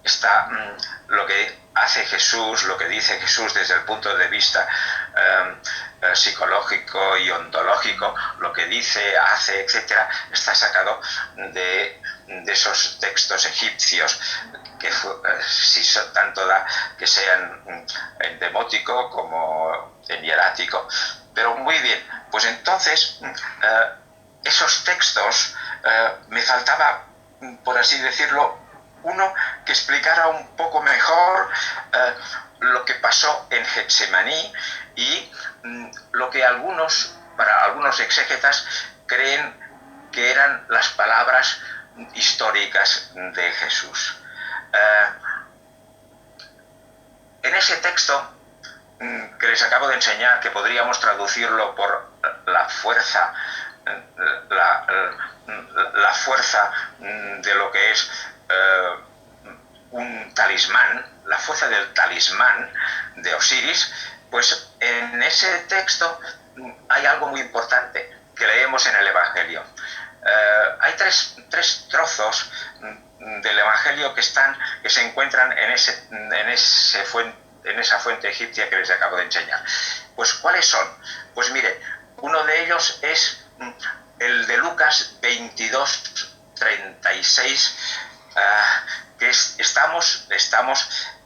está lo que hace Jesús, lo que dice Jesús desde el punto de vista psicológico y ontológico, lo que dice, hace, etcétera, está sacado de esos textos egipcios, que si tanto da que sean en Demótico como en Hierático. Pero muy bien, pues entonces esos textos me faltaba, por así decirlo, uno que explicara un poco mejor lo que pasó en Getsemaní y lo que para algunos exégetas creen que eran las palabras históricas de Jesús. En ese texto que les acabo de enseñar, que podríamos traducirlo por la fuerza, la fuerza de lo que es un talismán, la fuerza del talismán de Osiris, pues en ese texto hay algo muy importante que leemos en el Evangelio. Hay tres trozos del Evangelio que se encuentran en esa fuente egipcia que les acabo de enseñar. Pues ¿cuáles son? Pues mire, uno de ellos es el de Lucas 22:36, que estamos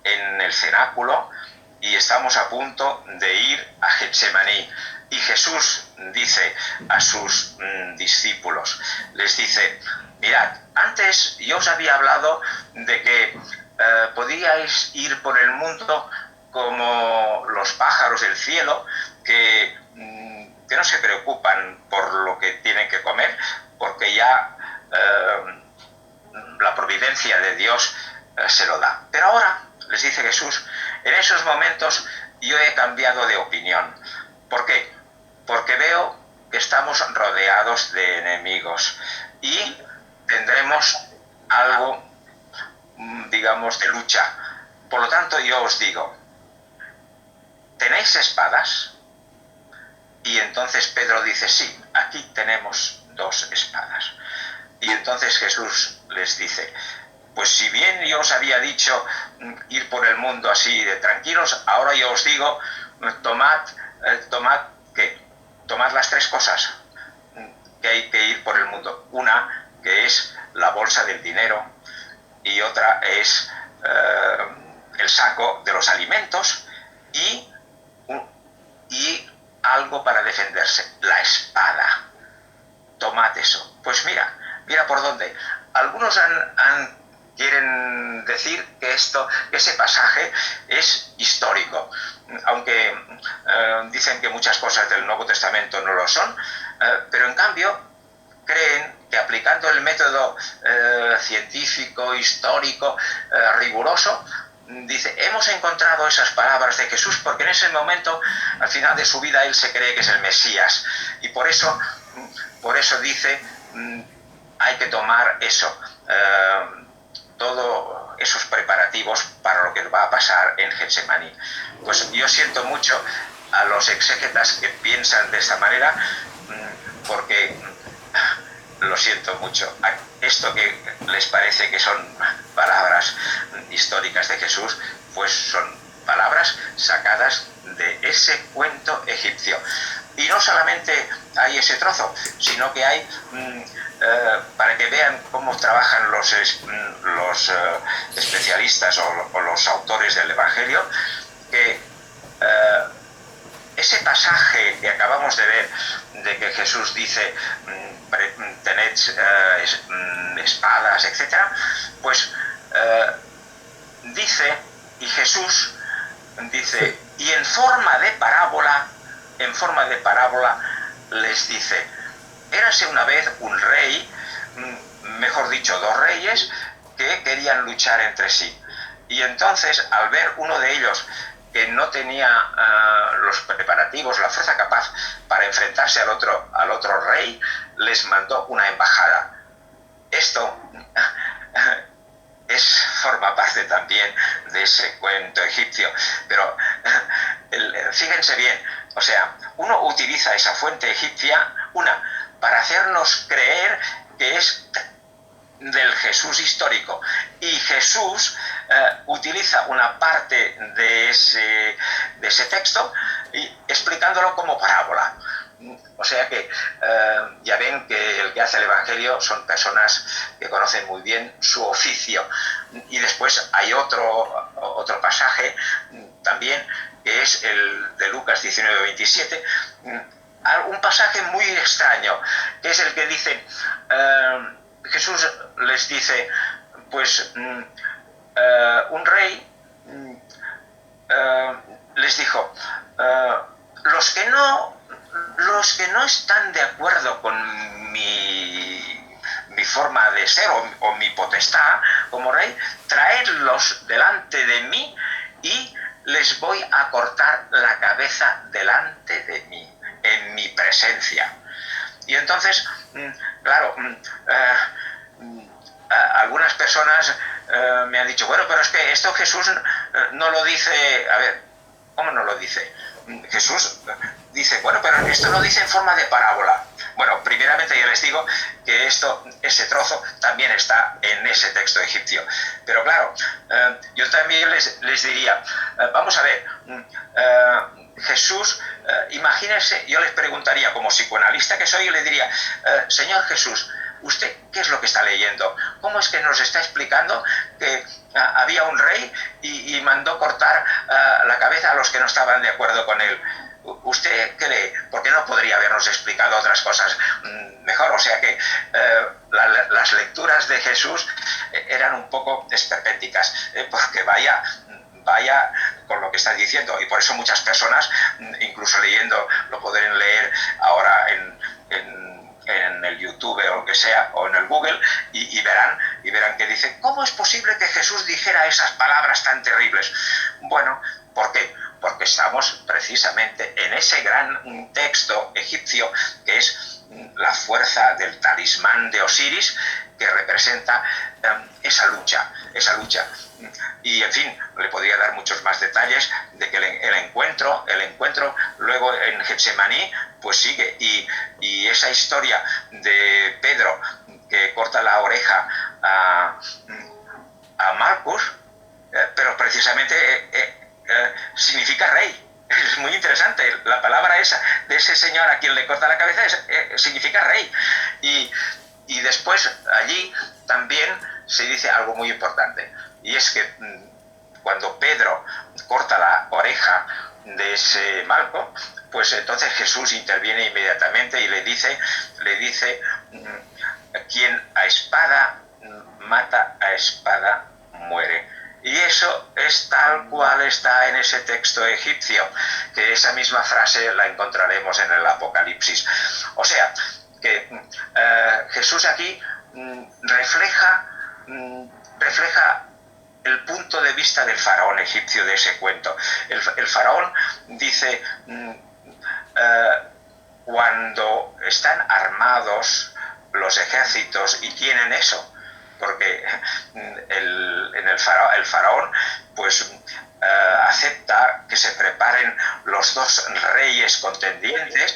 en el cenáculo y estamos a punto de ir a Getsemaní. Y Jesús dice a sus discípulos, les dice, mirad, antes yo os había hablado de que podíais ir por el mundo como los pájaros del cielo, que no se preocupan por lo que tienen que comer, porque ya la providencia de Dios se lo da. Pero ahora, les dice Jesús, en esos momentos yo he cambiado de opinión. ¿Por qué? rodeados de enemigos y tendremos algo, digamos, de lucha. Por lo tanto, yo os digo, ¿tenéis espadas? Y entonces Pedro dice, sí, aquí tenemos 2 espadas. Y entonces Jesús les dice, pues si bien yo os había dicho ir por el mundo así de tranquilos, ahora yo os digo, tomad ¿qué? Tomad las 3 cosas que hay que ir por el mundo. Una, que es la bolsa del dinero, y otra es el saco de los alimentos y algo para defenderse, la espada. Tomad eso. Pues mira por dónde. Algunos quieren decir que ese pasaje es histórico, aunque dicen que muchas cosas del Nuevo Testamento no lo son, pero en cambio creen que aplicando el método científico, histórico, riguroso, dice, hemos encontrado esas palabras de Jesús porque en ese momento, al final de su vida, él se cree que es el Mesías, y por eso dice, hay que tomar eso, todos esos preparativos para lo que va a pasar en Getsemaní. Pues yo siento mucho a los exégetas que piensan de esta manera, porque lo siento mucho. Esto que les parece que son palabras históricas de Jesús, pues son palabras sacadas de ese cuento egipcio. Y no solamente hay ese trozo, sino que hay, para que vean cómo trabajan los especialistas o los autores del Evangelio, que ese pasaje que acabamos de ver, de que Jesús dice, tened espadas, etc., pues dice, y Jesús dice, y en forma de parábola les dice, érase una vez un rey, mejor dicho, 2 reyes, que querían luchar entre sí. Y entonces, al ver uno de ellos que no tenía los preparativos, la fuerza capaz para enfrentarse al otro rey, les mandó una embajada. Esto forma parte también de ese cuento egipcio, pero fíjense bien, o sea, uno utiliza esa fuente egipcia, para hacernos creer que es del Jesús histórico, y Jesús utiliza una parte de ese texto explicándolo como parábola. O sea que ya ven que el que hace el Evangelio son personas que conocen muy bien su oficio. Y después hay otro pasaje también, que es el de Lucas 19:27, un pasaje muy extraño, que es el que dice, Jesús les dice, pues un rey les dijo, los que no están de acuerdo con mi forma de ser o mi potestad como rey, traedlos delante de mí y les voy a cortar la cabeza delante de mí, en mi presencia. Y entonces, claro, algunas personas me han dicho, bueno, pero es que esto Jesús no lo dice. A ver, ¿cómo no lo dice? Jesús dice, bueno, pero esto lo dice en forma de parábola. Bueno, primeramente yo les digo que ese trozo también está en ese texto egipcio. Pero claro, yo también les diría, vamos a ver, Jesús, imagínense, yo les preguntaría, como psicoanalista que soy, yo le diría, Señor Jesús, ¿usted qué es lo que está leyendo? ¿Cómo es que nos está explicando que había un rey y mandó cortar la cabeza a los que no estaban de acuerdo con él? ¿Usted qué lee? ¿Por qué no podría habernos explicado otras cosas mejor? O sea que las lecturas de Jesús eran un poco esperpénticas, porque vaya con lo que está diciendo, y por eso muchas personas, incluso leyendo, lo pueden leer ahora en el YouTube o lo que sea, o en el Google, y verán que dice, ¿cómo es posible que Jesús dijera esas palabras tan terribles? Bueno, ¿por qué? Porque estamos precisamente en ese gran texto egipcio que es la fuerza del talismán de Osiris, que representa esa lucha. Y en fin, le podría dar muchos más detalles de que el encuentro luego en Getsemaní pues sigue, y esa historia de Pedro que corta la oreja a Malcus, pero precisamente significa rey. Es muy interesante, la palabra esa de ese señor a quien le corta la cabeza significa rey. Y después allí también se dice algo muy importante, y es que cuando Pedro corta la oreja de ese Malco, pues entonces Jesús interviene inmediatamente y le dice quien a espada mata, a espada muere. Y eso es tal cual está en ese texto egipcio, que esa misma frase la encontraremos en el Apocalipsis. O sea, que Jesús aquí refleja el punto de vista del faraón egipcio de ese cuento. El faraón dice, cuando están armados los ejércitos y tienen eso, porque el faraón pues acepta que se preparen los dos reyes contendientes,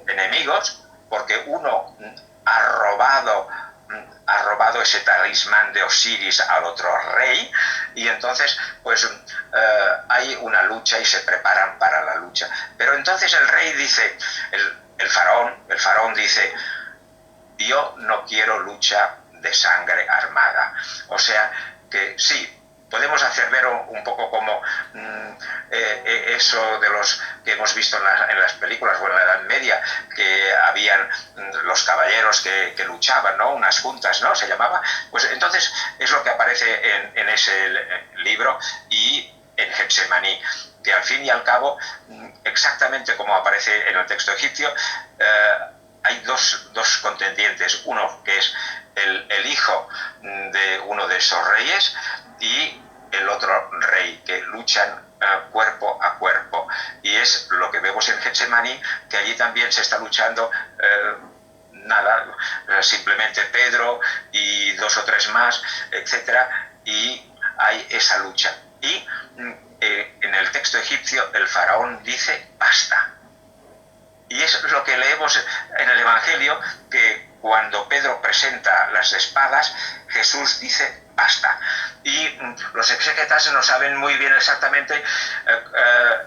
enemigos, porque uno ha robado ese talismán de Osiris al otro rey, y entonces pues hay una lucha y se preparan para la lucha. Pero entonces el rey dice, el faraón dice, yo no quiero lucha de sangre armada. O sea que sí, podemos hacer ver un poco como eso de los que hemos visto en las películas o en la Edad Media, que habían los caballeros que luchaban, ¿no? Unas juntas, ¿no? Se llamaba. Pues entonces es lo que aparece en ese libro y en Getsemaní, que al fin y al cabo, exactamente como aparece en el texto egipcio, hay dos contendientes, uno que es el hijo de uno de esos reyes y el otro rey, que luchan cuerpo a cuerpo. Y es lo que vemos en Getsemaní, que allí también se está luchando simplemente Pedro y 2 o 3 más, etcétera, y hay esa lucha. Y en el texto egipcio el faraón dice basta. Y es lo que leemos en el Evangelio, que cuando Pedro presenta las espadas, Jesús dice basta. Y los exégetas no saben muy bien exactamente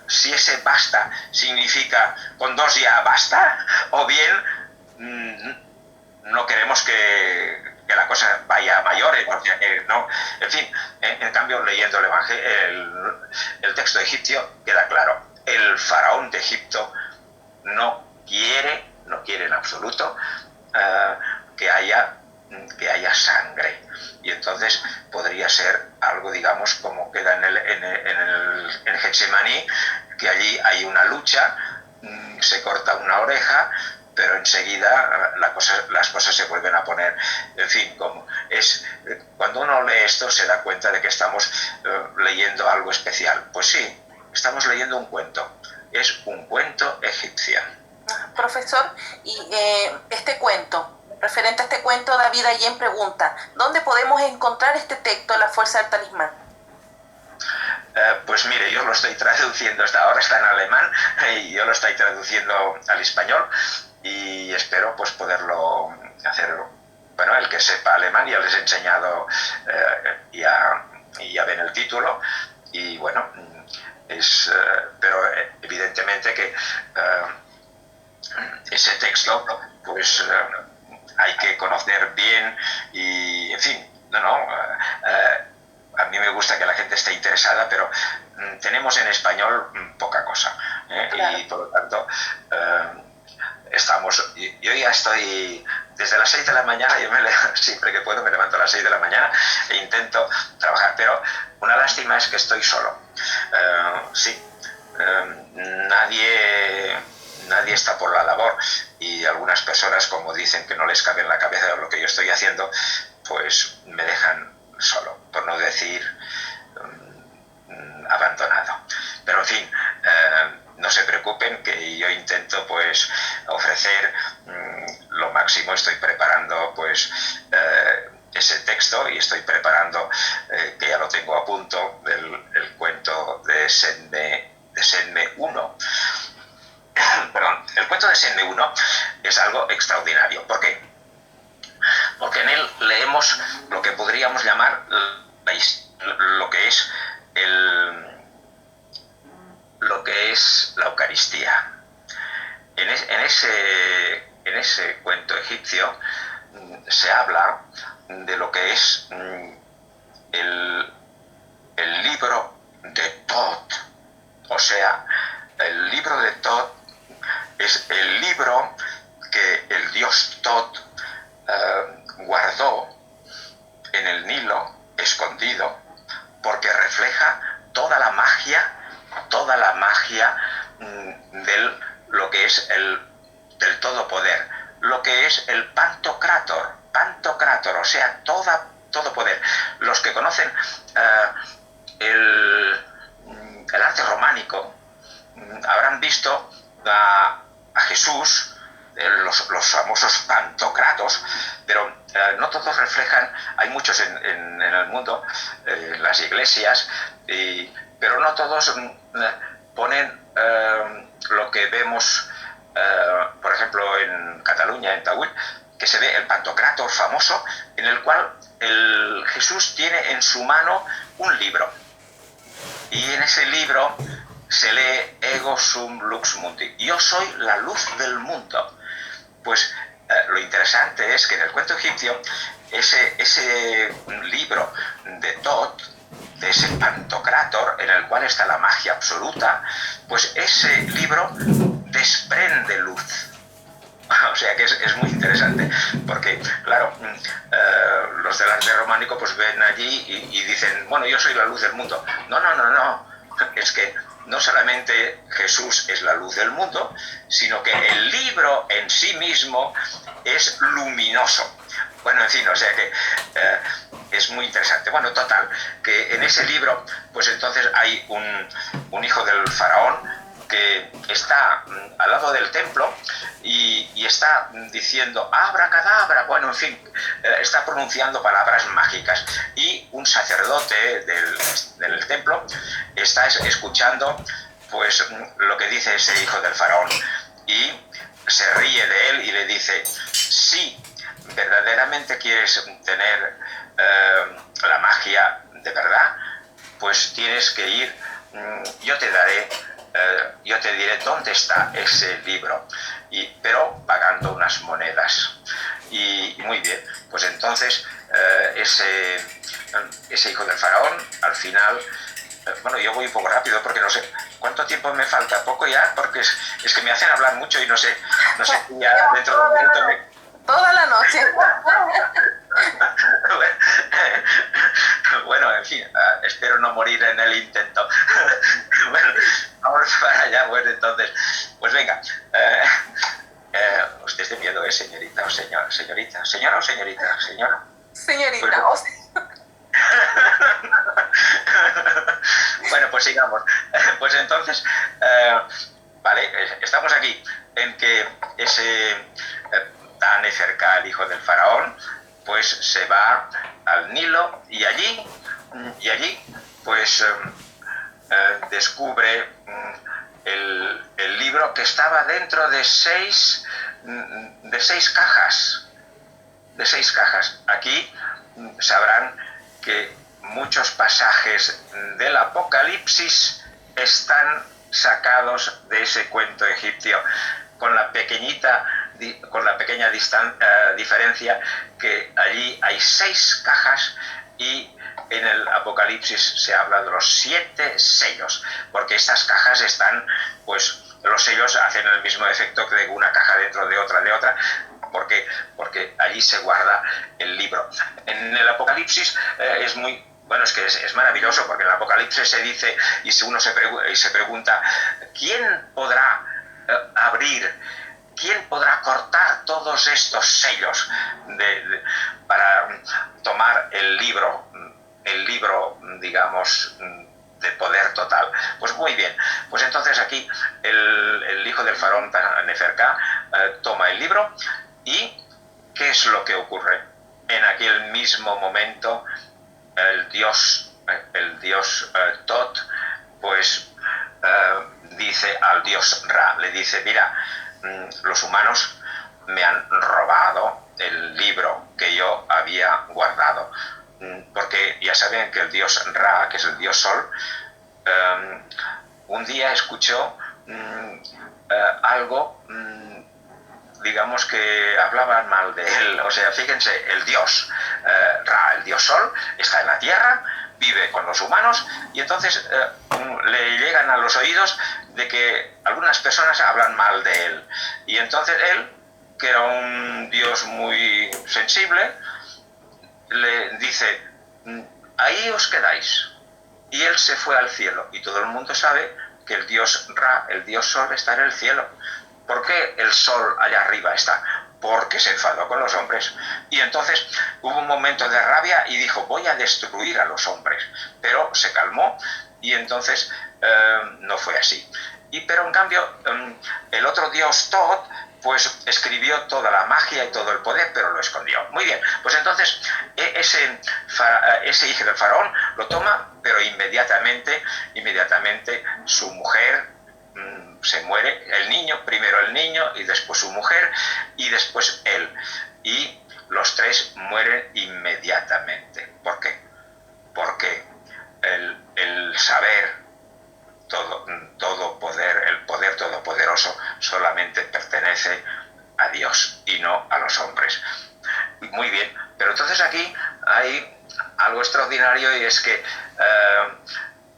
si ese basta significa con 2 ya basta, o bien no queremos que la cosa vaya a mayores, porque no. En fin, en cambio, leyendo el Evangelio, el texto egipcio, queda claro, el faraón de Egipto no quiere en absoluto que haya sangre. Y entonces podría ser algo, digamos, como queda en Getsemaní, que allí hay una lucha, se corta una oreja, pero enseguida las cosas se vuelven a poner. En fin, cuando uno lee esto se da cuenta de que estamos leyendo algo especial. Pues sí, estamos leyendo un cuento. Es un cuento egipcio. Profesor, y este cuento, referente a este cuento, David Allen pregunta, ¿dónde podemos encontrar este texto, La fuerza del talismán? Pues mire, yo lo estoy traduciendo, ahora está en alemán, y yo lo estoy traduciendo al español, y espero pues poderlo hacer. Bueno, el que sepa alemán ya les he enseñado, ya ven el título, y bueno, pero evidentemente que ese texto pues hay que conocer bien, y en fin, a mí me gusta que la gente esté interesada, pero tenemos en español poca cosa, claro. Y por lo tanto yo ya estoy desde las 6 de la mañana, siempre que puedo me levanto a las 6 de la mañana e intento trabajar, pero una lástima es que estoy solo. Sí, nadie está por la labor, y algunas personas, como dicen que no les cabe en la cabeza lo que yo estoy haciendo, pues me dejan solo, por no decir abandonado. Pero en fin, no se preocupen, que yo intento pues ofrecer mismo estoy preparando pues ese texto y estoy preparando, que ya lo tengo a punto, el cuento de Senme I. Perdón, el cuento de Senme I es algo extraordinario. ¿Por qué? Porque en él leemos lo que podríamos llamar lo que es la Eucaristía. En ese cuento egipcio se habla de lo que es el libro de Tot. O sea, el libro de Tot es el libro que el dios Tot guardó en el Nilo, escondido, porque refleja toda la magia de lo que es del todopoder, lo que es el Pantocrátor, o sea, todo poder. Los que conocen el arte románico habrán visto a Jesús, los famosos pantocratos, pero no todos reflejan, hay muchos en el mundo, en las iglesias, pero no todos ponen lo que vemos, por ejemplo, en Cataluña, en Taüll, que se ve el pantocrátor famoso, en el cual Jesús tiene en su mano un libro. Y en ese libro se lee Ego sum lux mundi. Yo soy la luz del mundo. Pues lo interesante es que en el cuento egipcio, ese libro de Tot, de ese pantocrátor, en el cual está la magia absoluta, pues ese libro desprende luz. O sea que es muy interesante, porque claro, los del arte románico pues ven allí y dicen, bueno, yo soy la luz del mundo. No, es que no solamente Jesús es la luz del mundo, sino que el libro en sí mismo es luminoso. Bueno, en fin, o sea que es muy interesante. Bueno, total, que en ese libro, pues entonces hay un hijo del faraón que está al lado del templo y está diciendo abracadabra, bueno, en fin, está pronunciando palabras mágicas, y un sacerdote del templo está escuchando pues lo que dice ese hijo del faraón y se ríe de él y le dice, si verdaderamente quieres tener la magia de verdad, pues tienes que ir, yo te diré dónde está ese libro, pero pagando unas monedas. Y muy bien, pues entonces ese hijo del faraón, al final, bueno, yo voy un poco rápido porque no sé cuánto tiempo me falta, poco ya, porque es que me hacen hablar mucho y no sé si ya dentro de un minuto Toda la noche. Bueno, en fin, espero no morir en el intento. Bueno, vamos para allá, pues entonces, pues venga. Usted es de miedo, señorita o señorita. ¿Señora o señorita? ¿Señora? Señorita, Bueno, pues sigamos. Pues entonces, vale, estamos aquí en que ese Taneferka, el hijo del faraón, pues se va al Nilo y allí pues descubre el libro que estaba dentro de seis cajas. Aquí sabrán que muchos pasajes del Apocalipsis están sacados de ese cuento egipcio, con la pequeña diferencia que allí hay 6 cajas y en el Apocalipsis se habla de los 7 sellos, porque estas cajas están, pues los sellos hacen el mismo efecto que de una caja dentro de otra, porque allí se guarda el libro. En el Apocalipsis es muy... Bueno, es que es maravilloso, porque en el Apocalipsis se dice, y uno se pregunta, ¿quién podrá abrir? ¿Quién podrá cortar todos estos sellos para tomar el libro, digamos, de poder total? Pues muy bien, pues entonces aquí el hijo del faraón Neferka toma el libro y ¿qué es lo que ocurre? En aquel mismo momento, el dios Tot, pues dice al dios Ra, le dice, mira, los humanos me han robado el libro que yo había guardado. Porque ya saben que el dios Ra, que es el dios Sol, un día escuchó algo, digamos que hablaban mal de él. O sea, fíjense, el dios Ra, el dios Sol, está en la tierra, vive con los humanos, y entonces le llegan a los oídos de que algunas personas hablan mal de él. Y entonces él, que era un dios muy sensible, le dice, ahí os quedáis. Y él se fue al cielo, y todo el mundo sabe que el dios Ra, el dios Sol, está en el cielo. ¿Por qué el sol allá arriba está? Porque se enfadó con los hombres. Y entonces hubo un momento de rabia y dijo, voy a destruir a los hombres. Pero se calmó y entonces no fue así. Pero en cambio, el otro dios Tot, pues escribió toda la magia y todo el poder, pero lo escondió. Muy bien, pues entonces ese hijo del faraón lo toma, pero inmediatamente su mujer se muere, el niño, primero el niño y después su mujer y después él. Y los tres mueren inmediatamente. ¿Por qué? Porque el saber todo poder, el poder todopoderoso solamente pertenece a Dios y no a los hombres. Muy bien, pero entonces aquí hay algo extraordinario, y es que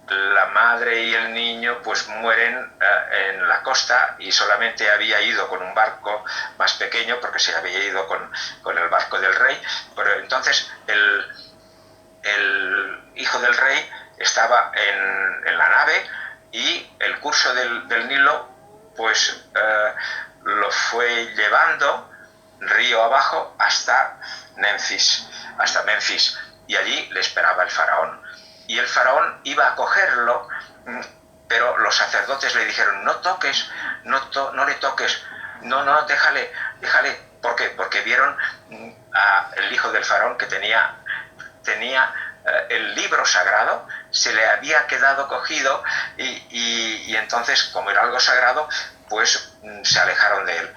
la madre y el niño pues mueren en la costa, y solamente había ido con un barco más pequeño porque se había ido con el barco del rey. Pero entonces el hijo del rey estaba en la nave, y el curso del Nilo pues lo fue llevando río abajo hasta Memphis, y allí le esperaba el faraón. Y el faraón iba a cogerlo, pero los sacerdotes le dijeron, no toques, no le toques, no, déjale. ¿Por qué? Porque vieron al hijo del faraón que tenía el libro sagrado, se le había quedado cogido, y entonces, como era algo sagrado, pues se alejaron de él.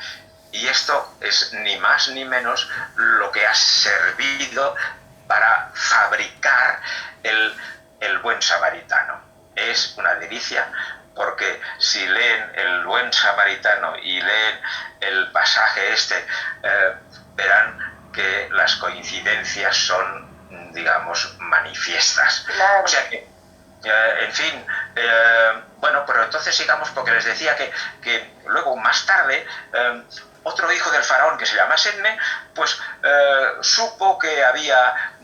Y esto es ni más ni menos lo que ha servido para fabricar el buen samaritano. Es una delicia, porque si leen el buen samaritano y leen el pasaje verán que las coincidencias son, digamos, manifiestas. Claro. O sea que, en fin, bueno, pero entonces sigamos, porque les decía que luego, más tarde, otro hijo del faraón, que se llama Setme, pues supo que había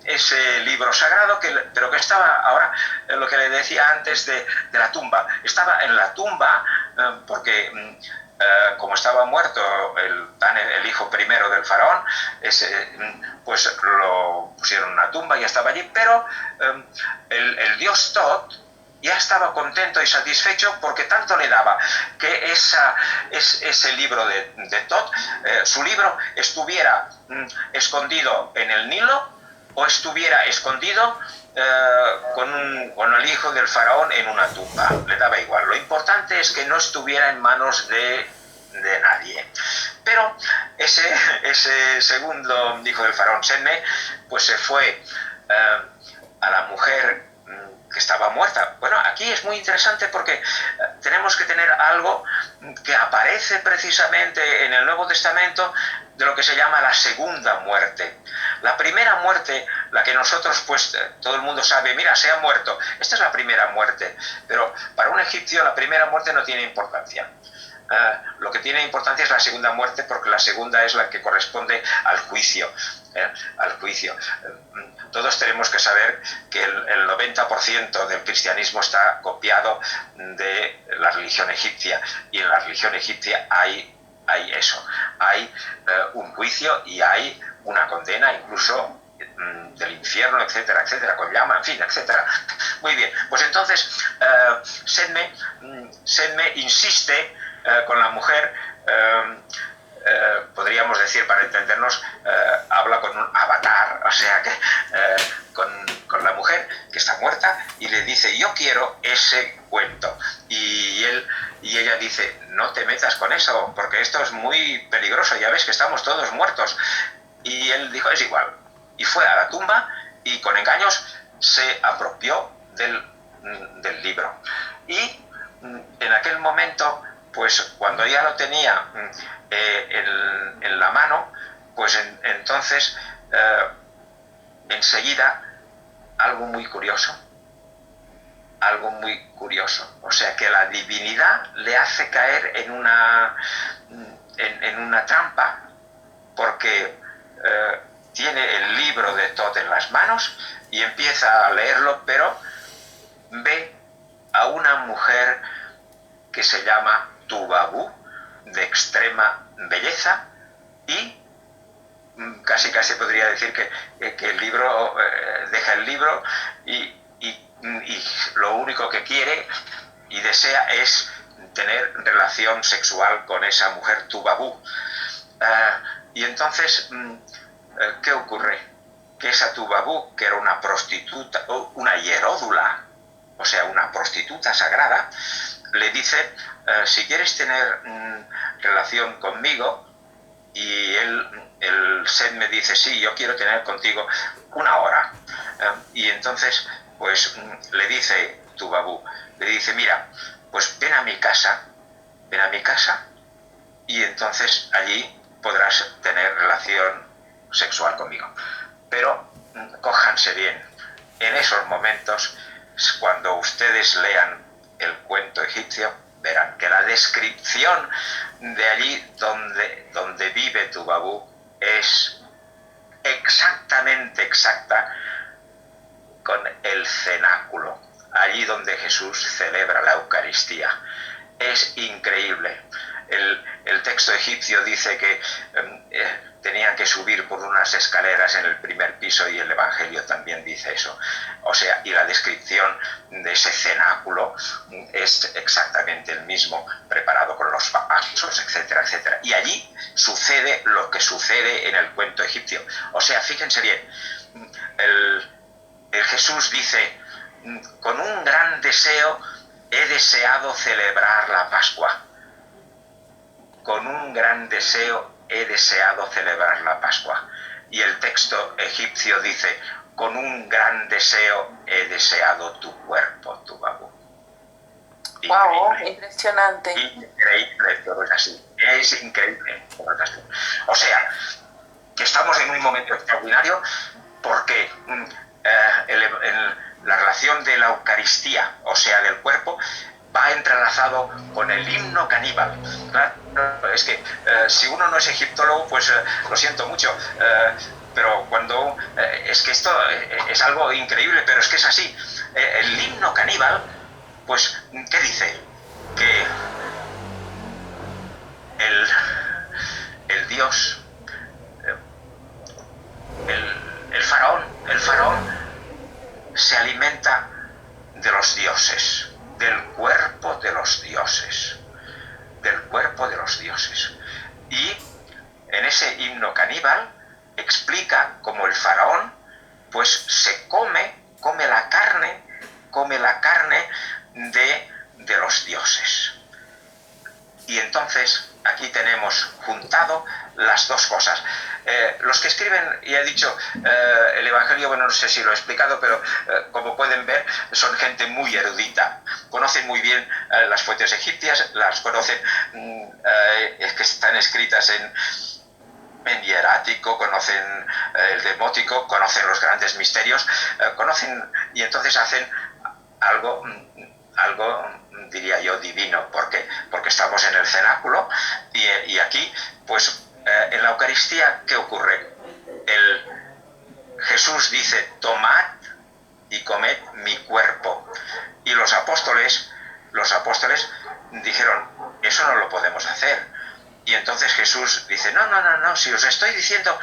ese libro sagrado, pero que estaba ahora, lo que le decía antes de la tumba, estaba en la tumba, porque como estaba muerto el hijo primero del faraón, pues lo pusieron en una tumba y estaba allí, pero el dios Tot ya estaba contento y satisfecho, porque tanto le daba que ese libro de Tot, su libro, estuviera escondido en el Nilo o estuviera escondido con el hijo del faraón en una tumba. Le daba igual. Lo importante es que no estuviera en manos de nadie. Pero ese segundo hijo del faraón, Setme, pues se fue a la mujer que estaba muerta. Bueno, aquí es muy interesante, porque tenemos que tener algo que aparece precisamente en el Nuevo Testamento, de lo que se llama la segunda muerte. La primera muerte, la que nosotros, pues todo el mundo sabe, mira, se ha muerto. Esta es la primera muerte, pero para un egipcio la primera muerte no tiene importancia. Lo que tiene importancia es la segunda muerte, porque la segunda es la que corresponde al juicio. Todos tenemos que saber que el 90% del cristianismo está copiado de la religión egipcia, y en la religión egipcia hay eso, hay un juicio y hay una condena, incluso del infierno, etcétera, etcétera, con llama, en fin, etcétera. Muy bien, pues entonces Setme insiste con la mujer, podría podríamos decir, para entendernos, habla con un avatar, o sea, que con la mujer que está muerta y le dice, yo quiero ese cuento. Y ella dice, no te metas con eso, porque esto es muy peligroso, ya ves que estamos todos muertos. Y él dijo, es igual. Y fue a la tumba y con engaños se apropió del libro. Y en aquel momento, pues cuando ya lo tenía en la mano, pues entonces enseguida algo muy curioso, o sea que la divinidad le hace caer en una trampa, porque tiene el libro de Thoth en las manos y empieza a leerlo, pero ve a una mujer que se llama Tubabú, de extrema belleza, y casi podría decir que el libro deja el libro y lo único que quiere y desea es tener relación sexual con esa mujer Tubabú. Y entonces, ¿qué ocurre? Que esa Tubabú, que era una prostituta, una hieródula, o sea, una prostituta sagrada, le dice, si quieres tener relación conmigo, y el Set me dice, sí, yo quiero tener contigo 1 hora. Y entonces, pues le dice Tubabú, le dice, mira, pues ven a mi casa, y entonces allí podrás tener relación sexual conmigo. Pero cójanse bien, en esos momentos, cuando ustedes lean el cuento egipcio, verán que la descripción de allí donde vive Tubabú es exactamente exacta con el cenáculo, allí donde Jesús celebra la Eucaristía. Es increíble. El texto egipcio dice que tenían que subir por unas escaleras en el primer piso, y el Evangelio también dice eso. O sea, y la descripción de ese cenáculo es exactamente el mismo, preparado con los vasos, etcétera, etcétera. Y allí sucede lo que sucede en el cuento egipcio. O sea, fíjense bien, el Jesús dice, con un gran deseo he deseado celebrar la Pascua. Con un gran deseo he deseado celebrar la Pascua. Y el texto egipcio dice, con un gran deseo he deseado tu cuerpo, Tubabú. Wow, impresionante. Increíble, pero es así. Es increíble, pero es así. O sea, que estamos en un momento extraordinario, porque la relación de la Eucaristía, o sea, del cuerpo, va entrelazado con el himno caníbal. Claro, es que si uno no es egiptólogo, pues lo siento mucho, pero cuando es que esto es algo increíble, pero es que es así. El himno caníbal, pues, ¿qué dice? Que el dios, el faraón se alimenta de los dioses, del cuerpo de los dioses, y en ese himno caníbal explica cómo el faraón pues se come la carne de los dioses. Y entonces aquí tenemos juntado las dos cosas. Los que escriben, y he dicho, el Evangelio, bueno, no sé si lo he explicado, pero como pueden ver, son gente muy erudita. Conocen muy bien las fuentes egipcias, las conocen, que están escritas en hierático, conocen el demótico, conocen los grandes misterios, conocen, y entonces hacen algo, diría yo, divino. ¿Por qué? Porque estamos en el cenáculo y aquí, pues, en la Eucaristía, ¿qué ocurre? Jesús dice, tomad y comed mi cuerpo. Y los apóstoles dijeron, eso no lo podemos hacer. Y entonces Jesús dice, no, si os estoy diciendo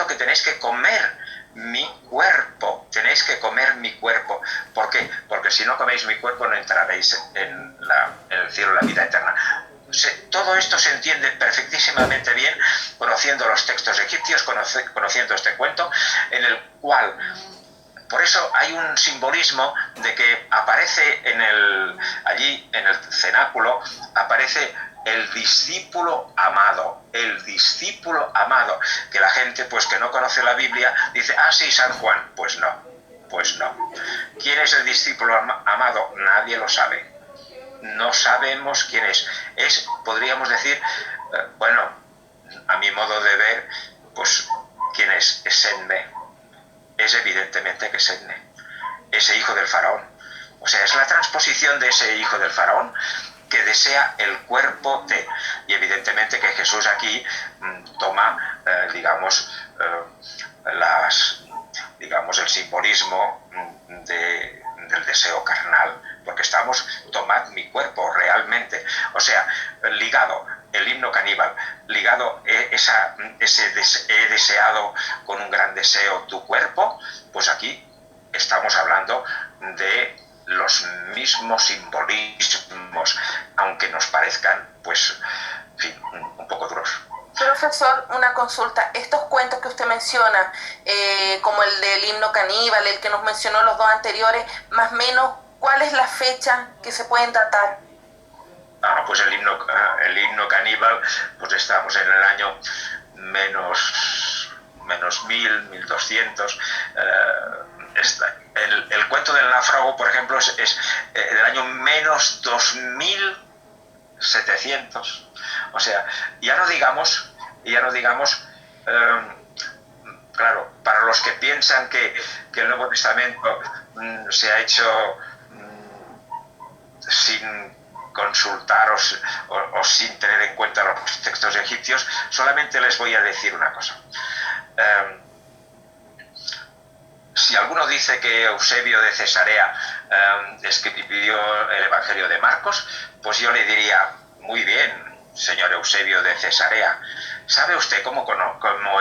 que tenéis que comer mi cuerpo, ¿Por qué? Porque si no coméis mi cuerpo no entraréis en el cielo, la vida eterna. todo esto se entiende perfectísimamente bien conociendo los textos egipcios, conociendo este cuento, en el cual, por eso hay un simbolismo de que aparece allí en el cenáculo, aparece el discípulo amado, que la gente pues que no conoce la Biblia dice, ah sí, San Juan, pues no. ¿Quién es el discípulo amado? Nadie lo sabe. No sabemos quién es. Podríamos decir, bueno, a mi modo de ver, pues, ¿quién es? Es Setne. Es evidentemente que es Setne, ese hijo del faraón. O sea, es la transposición de ese hijo del faraón que desea el cuerpo de... Y evidentemente que Jesús aquí toma, digamos, el simbolismo del deseo carnal, porque estamos, tomad mi cuerpo realmente, o sea, ligado el himno caníbal, ligado he deseado con un gran deseo tu cuerpo, pues aquí estamos hablando de los mismos simbolismos, aunque nos parezcan, pues, en fin, un poco duros. Profesor, una consulta. Estos cuentos que usted menciona, como el del himno caníbal, el que nos mencionó los dos anteriores, más o menos, ¿cuál es la fecha que se pueden datar? Pues el himno caníbal, pues estamos en el año menos 1200. El cuento del náufrago, por ejemplo, es del año menos 2700. O sea, ya no digamos, claro, para los que piensan que el Nuevo Testamento se ha hecho sin consultar o sin tener en cuenta los textos egipcios, solamente les voy a decir una cosa. Si alguno dice que Eusebio de Cesarea escribió el Evangelio de Marcos, pues yo le diría, muy bien, señor Eusebio de Cesarea, ¿sabe usted cómo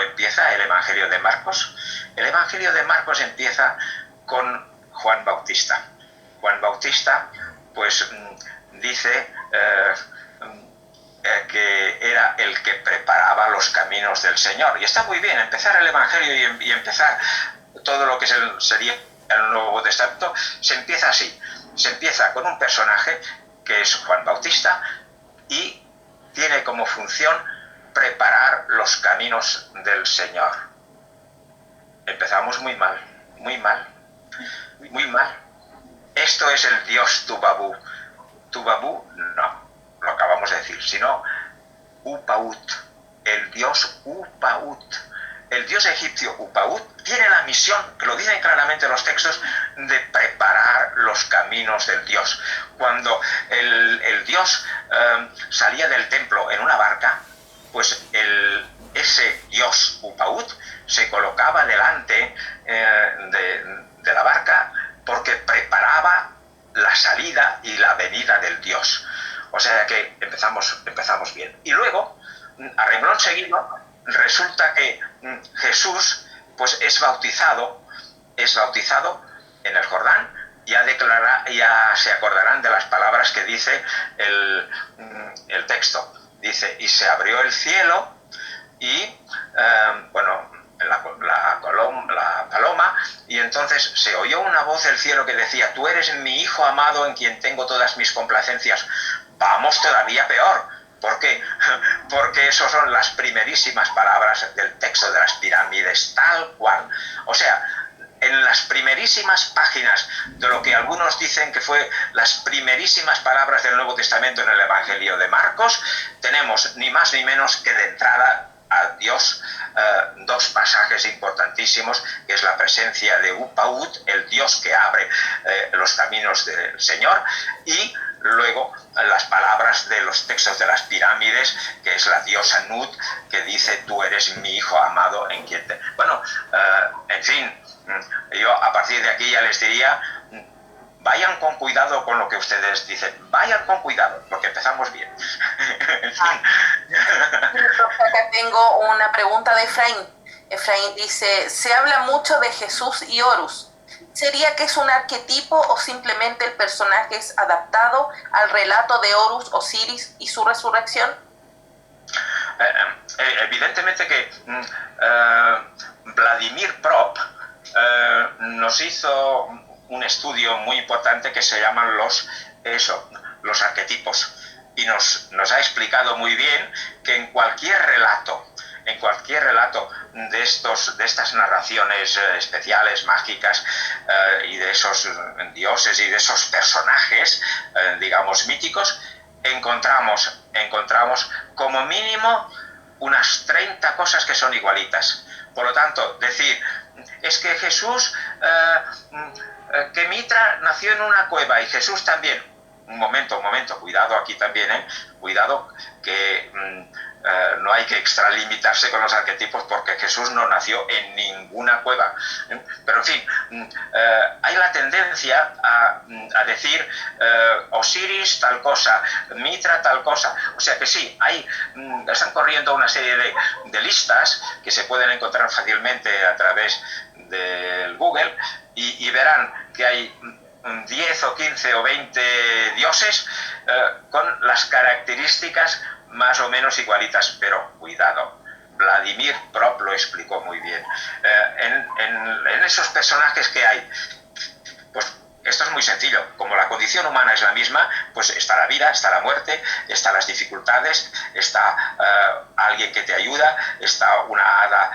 empieza el Evangelio de Marcos? El Evangelio de Marcos empieza con Juan Bautista. Juan Bautista, pues, dice que era el que preparaba los caminos del Señor. Y está muy bien empezar el Evangelio y empezar todo lo que sería el Nuevo Testamento, se empieza así. Se empieza con un personaje que es Juan Bautista y tiene como función preparar los caminos del Señor. Empezamos muy mal. Esto es el Dios Tubabú. Tubabú, no, lo acabamos de decir, sino Upaut, el Dios Upaut. El Dios egipcio Upaut tiene la misión, que lo dicen claramente los textos, de preparar los caminos del Dios. Cuando el Dios salía del templo en una barca, pues ese Dios Upaut se colocaba delante de la barca porque preparaba la salida y la venida del Dios. O sea que empezamos bien. Y luego, a renglón seguido, resulta que Jesús pues es bautizado en el Jordán. Ya se acordarán de las palabras que dice el texto. Dice, y se abrió el cielo y, la paloma, y entonces se oyó una voz del cielo que decía, tú eres mi hijo amado en quien tengo todas mis complacencias. Vamos todavía peor. ¿Por qué? Porque esas son las primerísimas palabras del texto de las pirámides, tal cual. O sea, en las primerísimas páginas de lo que algunos dicen que fue las primerísimas palabras del Nuevo Testamento en el Evangelio de Marcos, tenemos ni más ni menos que de entrada a Dios dos pasajes importantísimos, que es la presencia de Upaut, el Dios que abre los caminos del Señor, y luego las palabras de los textos de las pirámides, que es la diosa Nut, que dice, tú eres mi hijo amado en quien te... Bueno, en fin, yo a partir de aquí ya les diría, vayan con cuidado con lo que ustedes dicen, vayan con cuidado, porque empezamos bien. En fin. Acá tengo una pregunta de Efraín. Efraín dice, se habla mucho de Jesús y Horus. ¿Sería que es un arquetipo o simplemente el personaje es adaptado al relato de Horus, Osiris y su resurrección? Evidentemente que Vladimir Prop nos hizo un estudio muy importante que se llaman los arquetipos, y nos ha explicado muy bien que en cualquier relato de estas narraciones especiales, mágicas, y de esos dioses y de esos personajes, digamos, míticos, encontramos como mínimo unas 30 cosas que son igualitas. Por lo tanto, decir, es que Jesús, que Mitra nació en una cueva y Jesús también. Un momento, cuidado aquí también, cuidado que no hay que extralimitarse con los arquetipos, porque Jesús no nació en ninguna cueva. Pero en fin, hay la tendencia a decir Osiris tal cosa, Mitra tal cosa. O sea que sí, están corriendo una serie de listas que se pueden encontrar fácilmente a través del Google, y verán que hay 10 o 15 o 20 dioses con las características más o menos igualitas, pero cuidado, Vladimir Prop lo explicó muy bien. En esos personajes que hay, pues esto es muy sencillo. Como la condición humana es la misma, pues está la vida, está la muerte, están las dificultades, está alguien que te ayuda, está una hada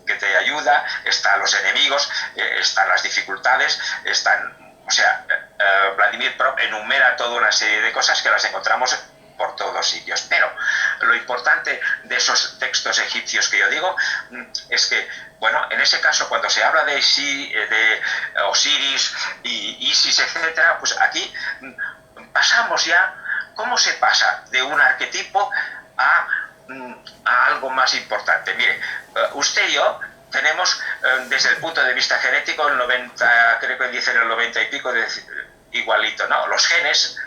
que te ayuda, están los enemigos, están las dificultades, Vladimir Prop enumera toda una serie de cosas que las encontramos por todos sitios. Pero lo importante de esos textos egipcios que yo digo es que, bueno, en ese caso, cuando se habla de Osiris y Isis, etcétera, pues aquí pasamos ya. ¿Cómo se pasa de un arquetipo a algo más importante? Mire, usted y yo tenemos, desde el punto de vista genético, el 90, creo que dicen el 90 y pico, igualito, ¿no? Los genes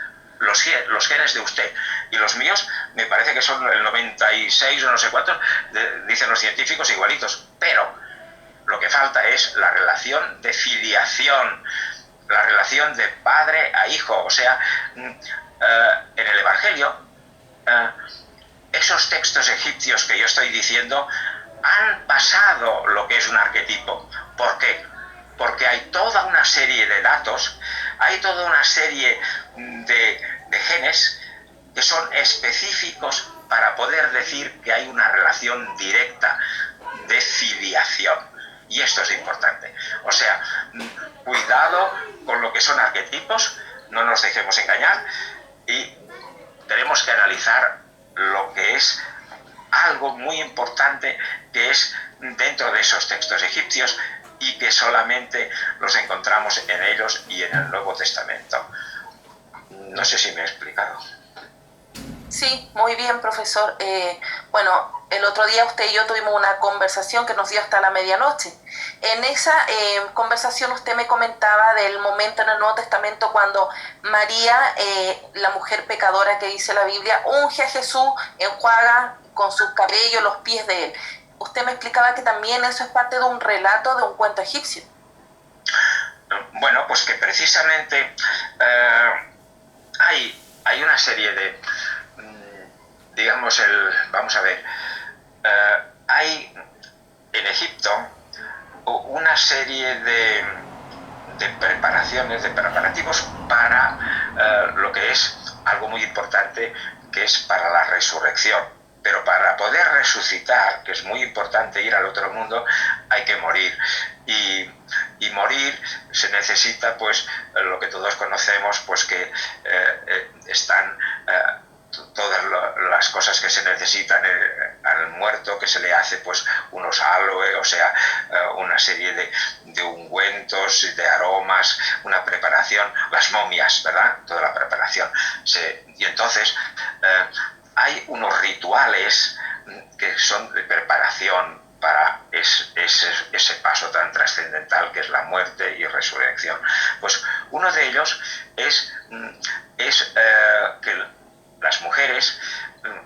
de usted y los míos me parece que son el 96 o no sé cuántos, dicen los científicos, igualitos. Pero lo que falta es la relación de filiación, la relación de padre a hijo. O sea, en el Evangelio, esos textos egipcios que yo estoy diciendo han pasado lo que es un arquetipo. ¿Por qué? Porque hay toda una serie de datos, hay toda una serie de genes que son específicos para poder decir que hay una relación directa de filiación. Y esto es importante. O sea, cuidado con lo que son arquetipos, no nos dejemos engañar, y tenemos que analizar lo que es algo muy importante, que es dentro de esos textos egipcios, y que solamente los encontramos en ellos y en el Nuevo Testamento. No sé si me he explicado. Sí, muy bien, profesor. Bueno, el otro día usted y yo tuvimos una conversación que nos dio hasta la medianoche. En esa conversación usted me comentaba del momento en el Nuevo Testamento cuando María, la mujer pecadora que dice la Biblia, unge a Jesús, enjuaga con sus cabellos los pies de él. Usted me explicaba que también eso es parte de un relato, de un cuento egipcio. Bueno, pues que precisamente hay una serie de, digamos, vamos a ver, hay en Egipto una serie de preparativos para lo que es algo muy importante, que es para la resurrección. Pero para poder resucitar, que es muy importante ir al otro mundo, hay que morir. Y morir se necesita, pues, lo que todos conocemos, pues que están todas las cosas que se necesitan al muerto, que se le hace, pues, unos aloe, o sea, una serie de ungüentos, de aromas, una preparación, las momias, ¿verdad? Toda la preparación. Y entonces hay unos rituales que son de preparación para ese paso tan trascendental que es la muerte y resurrección. Pues uno de ellos es que las mujeres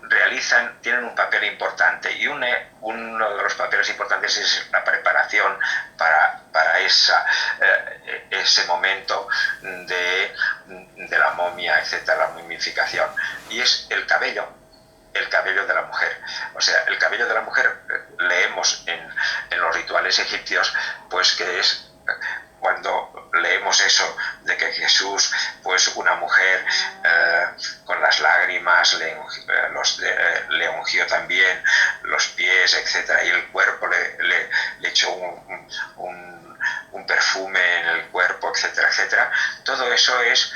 realizan tienen un papel importante, y uno de los papeles importantes es la preparación para ese momento de la momia, etcétera, la momificación, y es el cabello de la mujer. O sea, el cabello de la mujer, leemos en los rituales egipcios, pues que es cuando leemos eso de que Jesús, pues una mujer con las lágrimas le ungió también los pies, etcétera, y el cuerpo le echó un perfume en el cuerpo, etcétera, etcétera. Todo eso es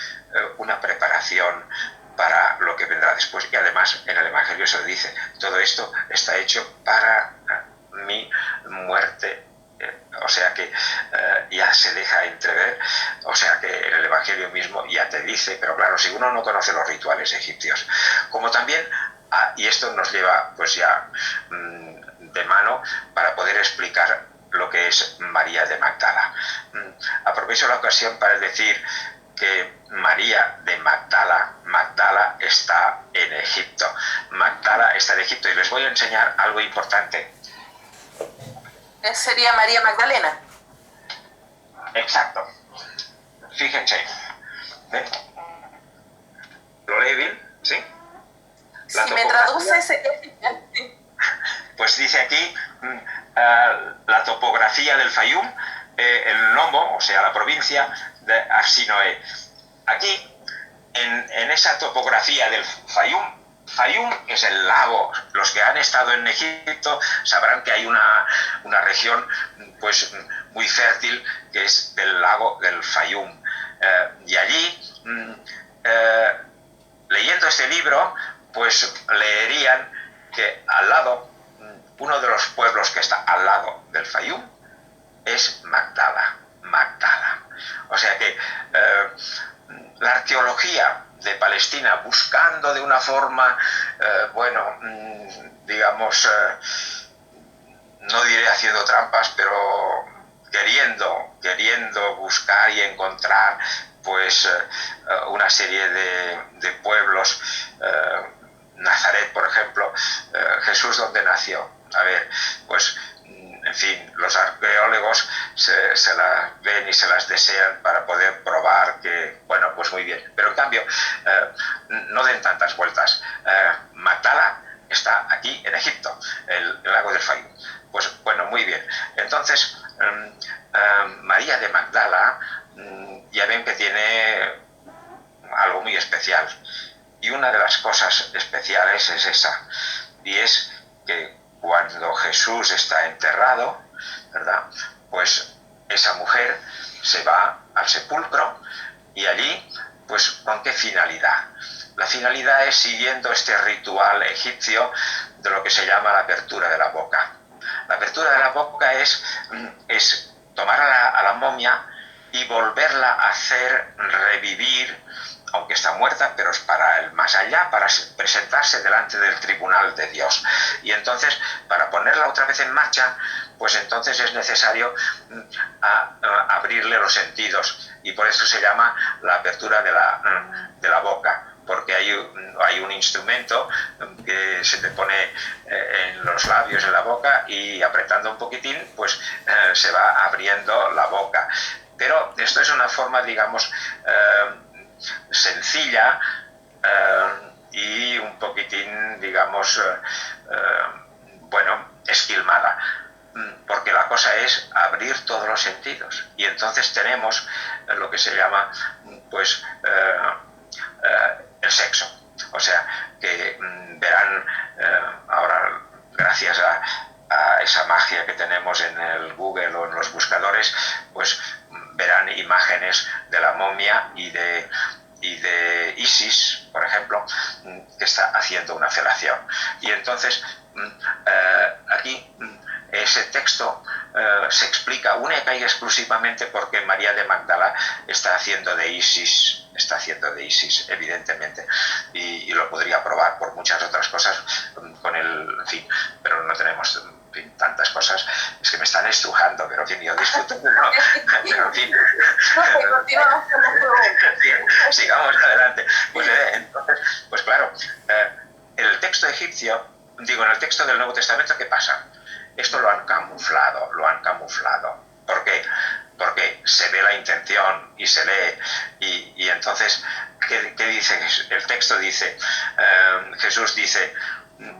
una preparación para lo que vendrá después, y además en el Evangelio se lo dice: todo esto está hecho para mi muerte. O sea que ya se deja entrever, o sea que en el Evangelio mismo ya te dice, pero claro, si uno no conoce los rituales egipcios, como también, y esto nos lleva pues ya de mano para poder explicar lo que es María de Magdala. Aprovecho la ocasión para decir que María de Magdala está en Egipto. Magdala está en Egipto, y les voy a enseñar algo importante. Sería María Magdalena. Exacto. Fíjense. ¿Ven? ¿Lo lee bien? ¿Sí? Si me traduce sería... Pues dice aquí la topografía del Fayum, el Nomo, o sea, la provincia de Arsinoe. Aquí, en esa topografía del Fayum es el lago. Los que han estado en Egipto sabrán que hay una región pues muy fértil, que es el lago del Fayum. Y allí, leyendo este libro, pues leerían que al lado, uno de los pueblos que está al lado del Fayum es Magdala. O sea que la arqueología de Palestina, buscando de una forma, digamos, no diré haciendo trampas, pero queriendo buscar y encontrar pues una serie de pueblos. Nazaret, por ejemplo, Jesús, ¿dónde nació? A ver, pues en fin, los arqueólogos se las ven y se las desean para poder probar que, bueno, pues muy bien. Pero en cambio, no den tantas vueltas. Magdala está aquí en Egipto, el lago del Fayum. Pues bueno, muy bien. Entonces, María de Magdala, ya ven que tiene algo muy especial. Y una de las cosas especiales es esa, y es que cuando Jesús está enterrado, ¿verdad?, pues esa mujer se va al sepulcro, y allí, pues ¿con qué finalidad? La finalidad es siguiendo este ritual egipcio de lo que se llama la apertura de la boca. La apertura de la boca es tomar a la momia y volverla a hacer revivir, aunque está muerta, pero es para el más allá, para presentarse delante del tribunal de Dios. Y entonces, para ponerla otra vez en marcha, pues entonces es necesario abrirle los sentidos, y por eso se llama la apertura de la boca, porque hay un instrumento que se te pone en los labios, en la boca, y apretando un poquitín, pues se va abriendo la boca. Pero esto es una forma, digamos, sencilla y un poquitín, digamos, esquilmada, porque la cosa es abrir todos los sentidos, y entonces tenemos lo que se llama pues el sexo. O sea que verán ahora, gracias a esa magia que tenemos en el Google o en los buscadores, pues verán imágenes de la momia y de Isis, por ejemplo, que está haciendo una felación. Y entonces aquí ese texto se explica única y exclusivamente porque María de Magdala está haciendo de Isis, evidentemente, y lo podría probar por muchas otras cosas con el, en fin, pero no tenemos, en fin, tantas cosas, es que me están estrujando, pero en fin, yo disfruto, ¿no? Pero en fin, sigamos adelante. Pues entonces, pues claro, el texto texto egipcio, digo, en el texto del Nuevo Testamento, ¿qué pasa? Esto lo han camuflado. ¿Por qué? Porque se ve la intención y se lee. Y entonces, ¿qué dice? El texto dice, Jesús dice,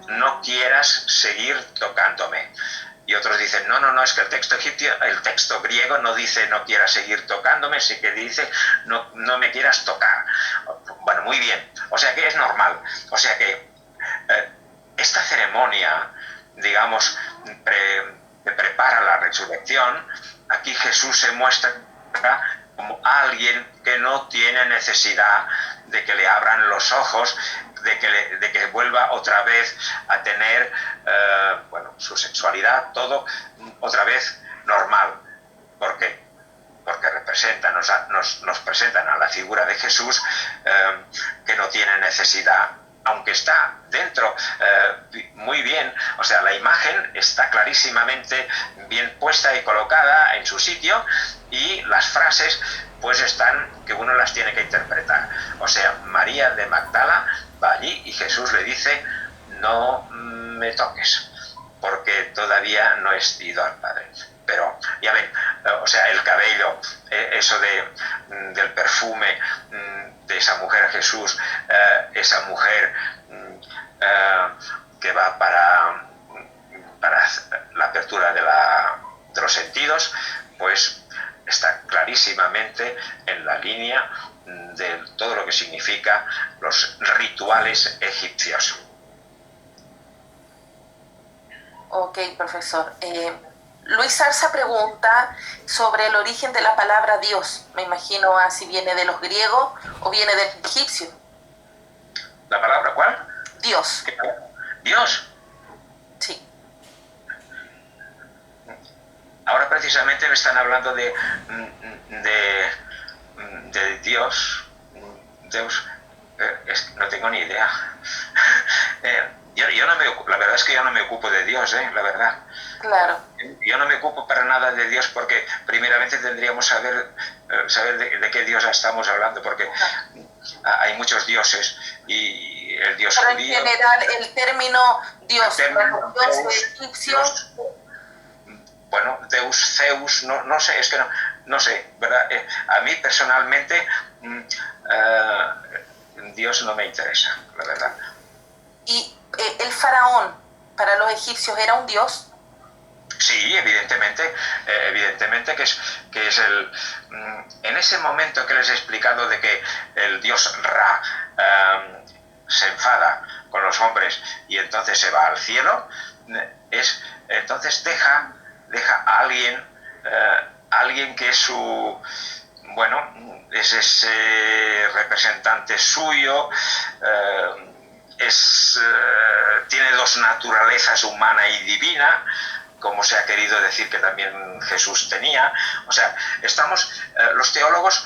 no quieras seguir tocándome. Y otros dicen, no, es que el texto griego no dice no quieras seguir tocándome, sí que dice no me quieras tocar. Bueno, muy bien. O sea que es normal. O sea que esta ceremonia, digamos, que prepara la resurrección, aquí Jesús se muestra como alguien que no tiene necesidad de que le abran los ojos, de que vuelva otra vez a tener su sexualidad, todo otra vez normal. ¿Por qué? Porque nos presentan a la figura de Jesús que no tiene necesidad, aunque está dentro muy bien, o sea, la imagen está clarísimamente bien puesta y colocada en su sitio, y las frases pues están, que uno las tiene que interpretar. O sea, María de Magdala va allí y Jesús le dice, no me toques, porque todavía no he ido al Padre. Pero, ya ven, o sea, el cabello, eso del perfume de esa mujer Jesús, esa mujer que va para la apertura de los sentidos, pues está clarísimamente en la línea de todo lo que significa los rituales egipcios. Ok, profesor. Luis Zarza pregunta sobre el origen de la palabra Dios. Me imagino si viene de los griegos o viene del egipcio. ¿La palabra cuál? Dios. ¿Dios? Sí. Ahora precisamente me están hablando de Dios. Deus. No tengo ni idea. Yo no la verdad es que yo no me ocupo de Dios, la verdad. Claro. Yo no me ocupo para nada de Dios, porque primeramente tendríamos que saber de qué Dios estamos hablando, porque hay muchos dioses, y el Dios pero judío... en general el término Dios, Deus egipcio... Bueno, Deus, Zeus, no sé, es que no sé, ¿verdad? A mí personalmente Dios no me interesa, la verdad. ¿Y el faraón para los egipcios era un dios? Sí, evidentemente que es el... En ese momento que les he explicado de que el dios Ra se enfada con los hombres y entonces se va al cielo, entonces deja a alguien que es su... Bueno, es ese representante suyo, tiene dos naturalezas, humana y divina, como se ha querido decir que también Jesús tenía. O sea, los teólogos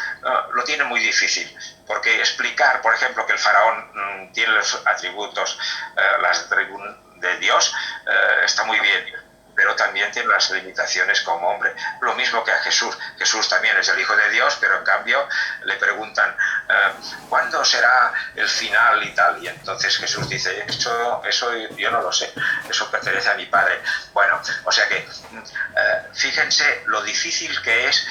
lo tienen muy difícil, porque explicar, por ejemplo, que el faraón tiene los atributos de Dios, está muy bien, pero también tiene las limitaciones como hombre. Lo mismo que a Jesús. Jesús también es el Hijo de Dios, pero en cambio le preguntan, ¿cuándo será el final y tal? Y entonces Jesús dice, eso yo no lo sé, eso pertenece a mi Padre. Bueno, o sea que fíjense lo difícil que es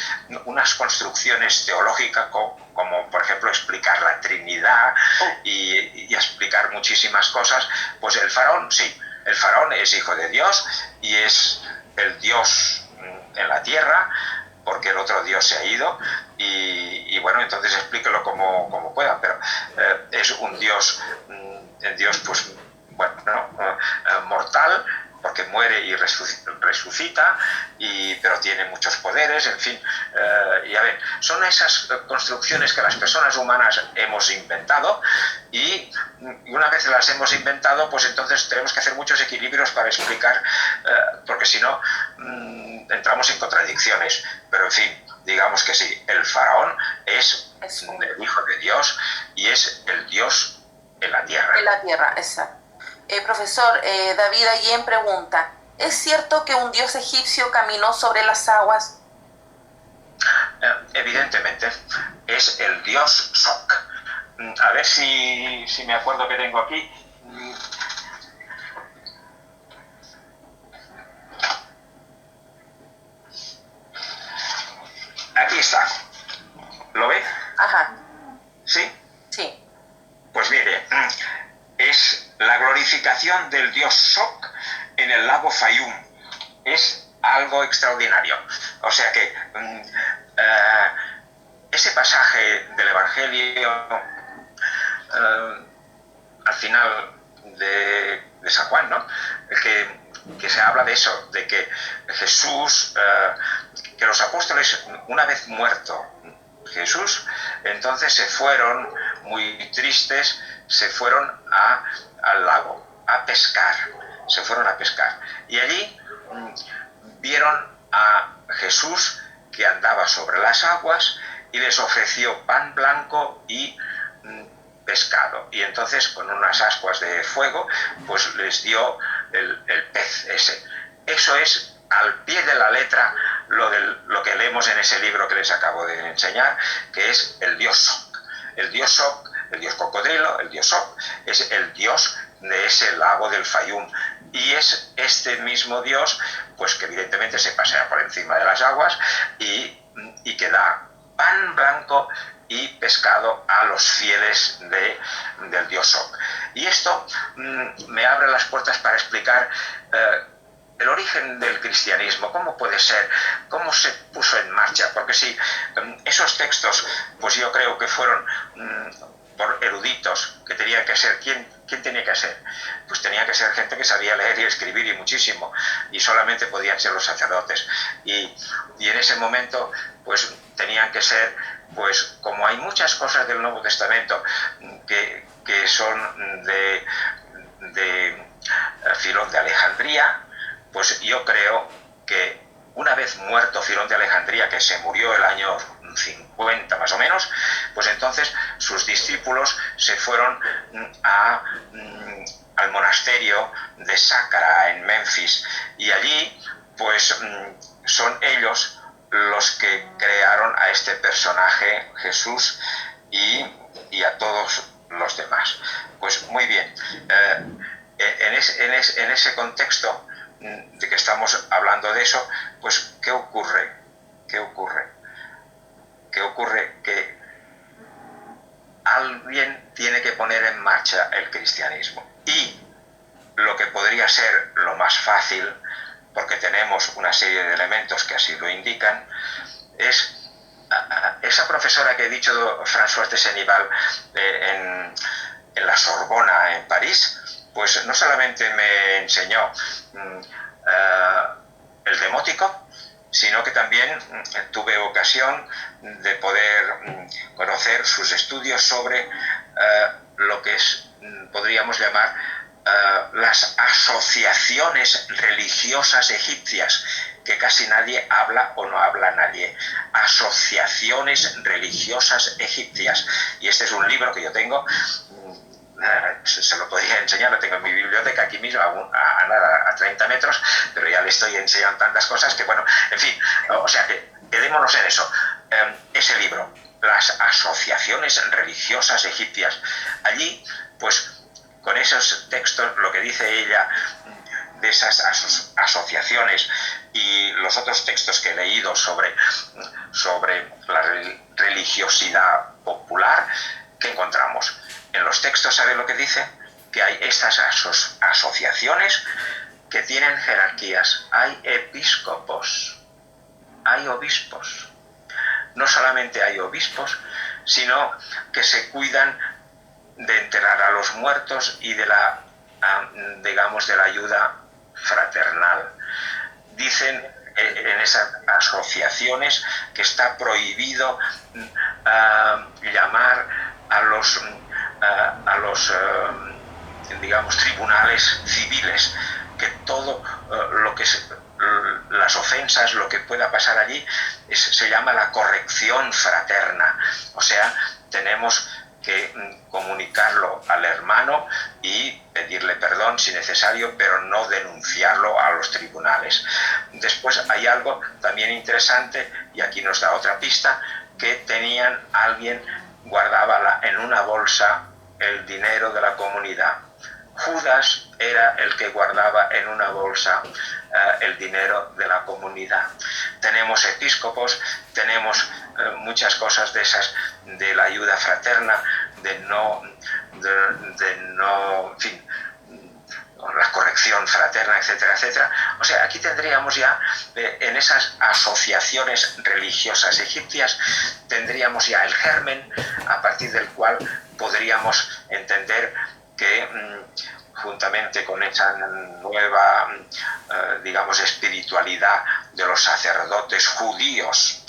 unas construcciones teológicas como por ejemplo explicar la Trinidad y explicar muchísimas cosas. Pues el faraón, sí. El faraón es hijo de Dios y es el Dios en la tierra, porque el otro Dios se ha ido, y bueno, entonces explíquelo como pueda, pero es un Dios pues bueno, mortal, porque muere y resucita, pero tiene muchos poderes, en fin. Ya ven, son esas construcciones que las personas humanas hemos inventado, y una vez las hemos inventado, pues entonces tenemos que hacer muchos equilibrios para explicar, porque si no entramos en contradicciones. Pero en fin, digamos que sí, el faraón es el Hijo de Dios y es el Dios en la tierra. En la tierra, exacto. Profesor, David Allen pregunta, ¿es cierto que un dios egipcio caminó sobre las aguas? Evidentemente, es el dios Sok. A ver si me acuerdo que tengo aquí. aparición del dios Sok en el lago Fayum. Es algo extraordinario. O sea que ese pasaje del Evangelio al final de San Juan, ¿no? Que se habla de eso, de que Jesús, que los apóstoles, una vez muerto Jesús, entonces se fueron muy tristes, se fueron al lago a pescar, se fueron a pescar. Y allí vieron a Jesús que andaba sobre las aguas y les ofreció pan blanco y pescado. Y entonces con unas ascuas de fuego pues les dio el pez ese. Eso es al pie de la letra lo que leemos en ese libro que les acabo de enseñar, que es el dios Sok. El dios Sok, el dios cocodrilo, el dios Sok, es el dios de ese lago del Fayum. Y es este mismo dios, pues que evidentemente se pasea por encima de las aguas y que da pan blanco y pescado a los fieles del dios Sok. Y esto me abre las puertas para explicar el origen del cristianismo, cómo puede ser, cómo se puso en marcha, porque si esos textos, pues yo creo que fueron por eruditos, que tenían que ser, ¿quién tenía que ser? Pues tenía que ser gente que sabía leer y escribir y muchísimo, y solamente podían ser los sacerdotes. Y en ese momento, pues tenían que ser, pues como hay muchas cosas del Nuevo Testamento que son de Filón de Alejandría, pues yo creo que una vez muerto Filón de Alejandría, que se murió el año 50 más o menos, pues entonces sus discípulos se fueron al monasterio de Sácara en Memphis, y allí pues son ellos los que crearon a este personaje Jesús y a todos los demás. Pues muy bien, en ese contexto de que estamos hablando de eso, pues ¿qué ocurre? ¿Qué ocurre? ¿Qué ocurre? Que alguien tiene que poner en marcha el cristianismo. Y lo que podría ser lo más fácil, porque tenemos una serie de elementos que así lo indican, es esa profesora que he dicho, Françoise de Senival, en la Sorbona, en París, pues no solamente me enseñó el demótico, sino que también tuve ocasión de poder conocer sus estudios sobre lo que podríamos llamar las asociaciones religiosas egipcias, que casi nadie habla o no habla nadie. Asociaciones religiosas egipcias. Y este es un libro que yo tengo, se lo podría enseñar, lo tengo en mi biblioteca aquí mismo, a 30 metros, pero ya le estoy enseñando tantas cosas que, bueno, en fin, o sea que quedémonos en eso. Ese libro, las asociaciones religiosas egipcias, allí, pues, con esos textos, lo que dice ella de esas asociaciones y los otros textos que he leído sobre la religiosidad popular, ¿qué encontramos? En los textos, ¿sabe lo que dice? Que hay estas asociaciones que tienen jerarquías. Hay episcopos, hay obispos. No solamente hay obispos, sino que se cuidan de enterrar a los muertos y de la ayuda fraternal. Dicen en esas asociaciones que está prohibido llamar a los tribunales civiles, que todo lo que las ofensas, lo que pueda pasar allí, se llama la corrección fraterna. O sea, tenemos que comunicarlo al hermano y pedirle perdón si necesario, pero no denunciarlo a los tribunales. Después hay algo también interesante, y aquí nos da otra pista, que alguien guardaba en una bolsa el dinero de la comunidad. Judas era el que guardaba en una bolsa el dinero de la comunidad. Tenemos episcopos, tenemos muchas cosas de esas, de la ayuda fraterna, de no, en fin, comunión fraterna, etcétera, etcétera. O sea, aquí tendríamos ya, en esas asociaciones religiosas egipcias, tendríamos ya el germen a partir del cual podríamos entender que juntamente con esa nueva, digamos, espiritualidad de los sacerdotes judíos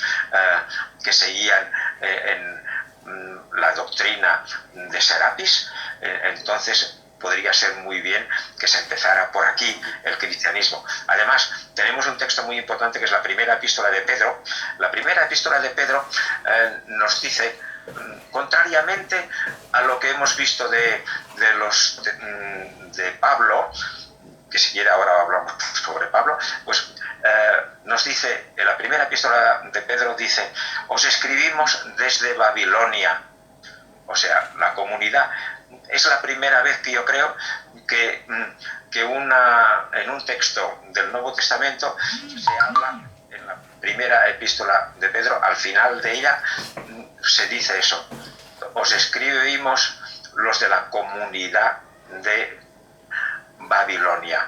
que seguían en la doctrina de Serapis, entonces podría ser muy bien que se empezara por aquí el cristianismo. Además, tenemos un texto muy importante que es la primera epístola de Pedro. La primera epístola de Pedro nos dice, contrariamente a lo que hemos visto de Pablo, que si quiere ahora hablamos sobre Pablo, pues nos dice, en la primera epístola de Pedro dice, os escribimos desde Babilonia. O sea, la comunidad, es la primera vez que yo creo que en un texto del Nuevo Testamento se habla, en la primera epístola de Pedro, al final de ella se dice eso, os escribimos los de la comunidad de Babilonia.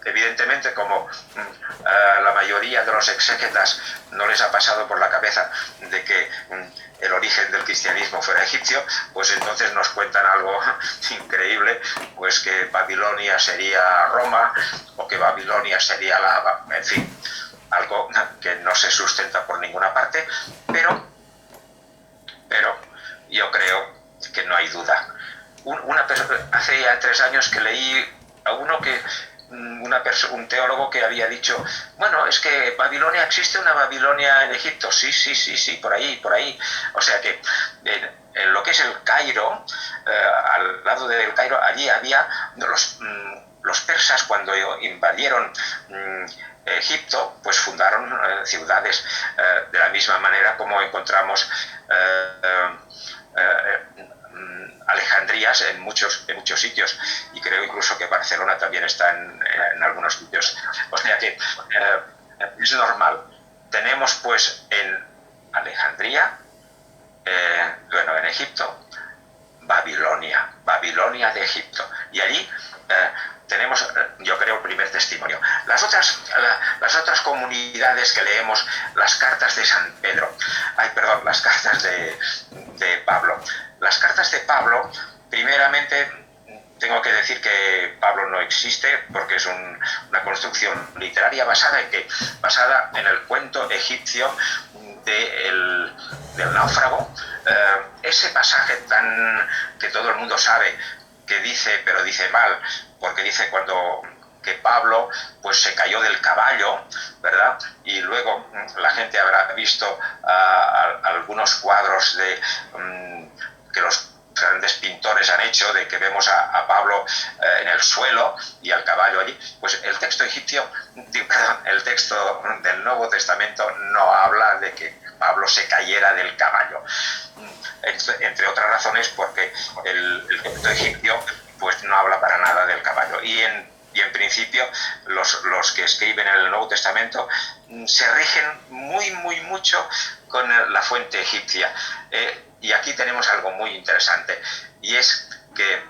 Evidentemente, como la mayoría de los exégetas no les ha pasado por la cabeza de que el origen del cristianismo fuera egipcio, pues entonces nos cuentan algo increíble, pues que Babilonia sería Roma, o que Babilonia sería en fin, algo que no se sustenta por ninguna parte, pero yo creo que no hay duda. Hace ya 3 años que leí a uno que un teólogo que había dicho, bueno, es que Babilonia, existe una Babilonia en Egipto, sí, por ahí. O sea que en lo que es el Cairo, al lado del Cairo, allí había los persas, cuando invadieron Egipto, pues fundaron ciudades de la misma manera como encontramos Alejandrías en muchos sitios, y creo incluso que Barcelona también está en algunos sitios. O sea que es normal. Tenemos pues en Alejandría, en Egipto, Babilonia de Egipto, y allí tenemos, yo creo, el primer testimonio. Las otras comunidades que leemos, las cartas de San Pedro, las cartas de Pablo. Las cartas de Pablo, primeramente, tengo que decir que Pablo no existe porque es una construcción literaria basada en el cuento egipcio del náufrago. Ese pasaje que todo el mundo sabe, que dice, pero dice mal, porque dice que Pablo pues se cayó del caballo, ¿verdad? Y luego la gente habrá visto algunos cuadros que los grandes pintores han hecho, de que vemos a Pablo en el suelo y al caballo allí. Pues el texto el texto del Nuevo Testamento no habla de que Pablo se cayera del caballo, entre otras razones porque el texto egipcio pues no habla para nada del caballo, y en principio los que escriben en el Nuevo Testamento se rigen mucho con la fuente egipcia. Y aquí tenemos algo muy interesante, y es que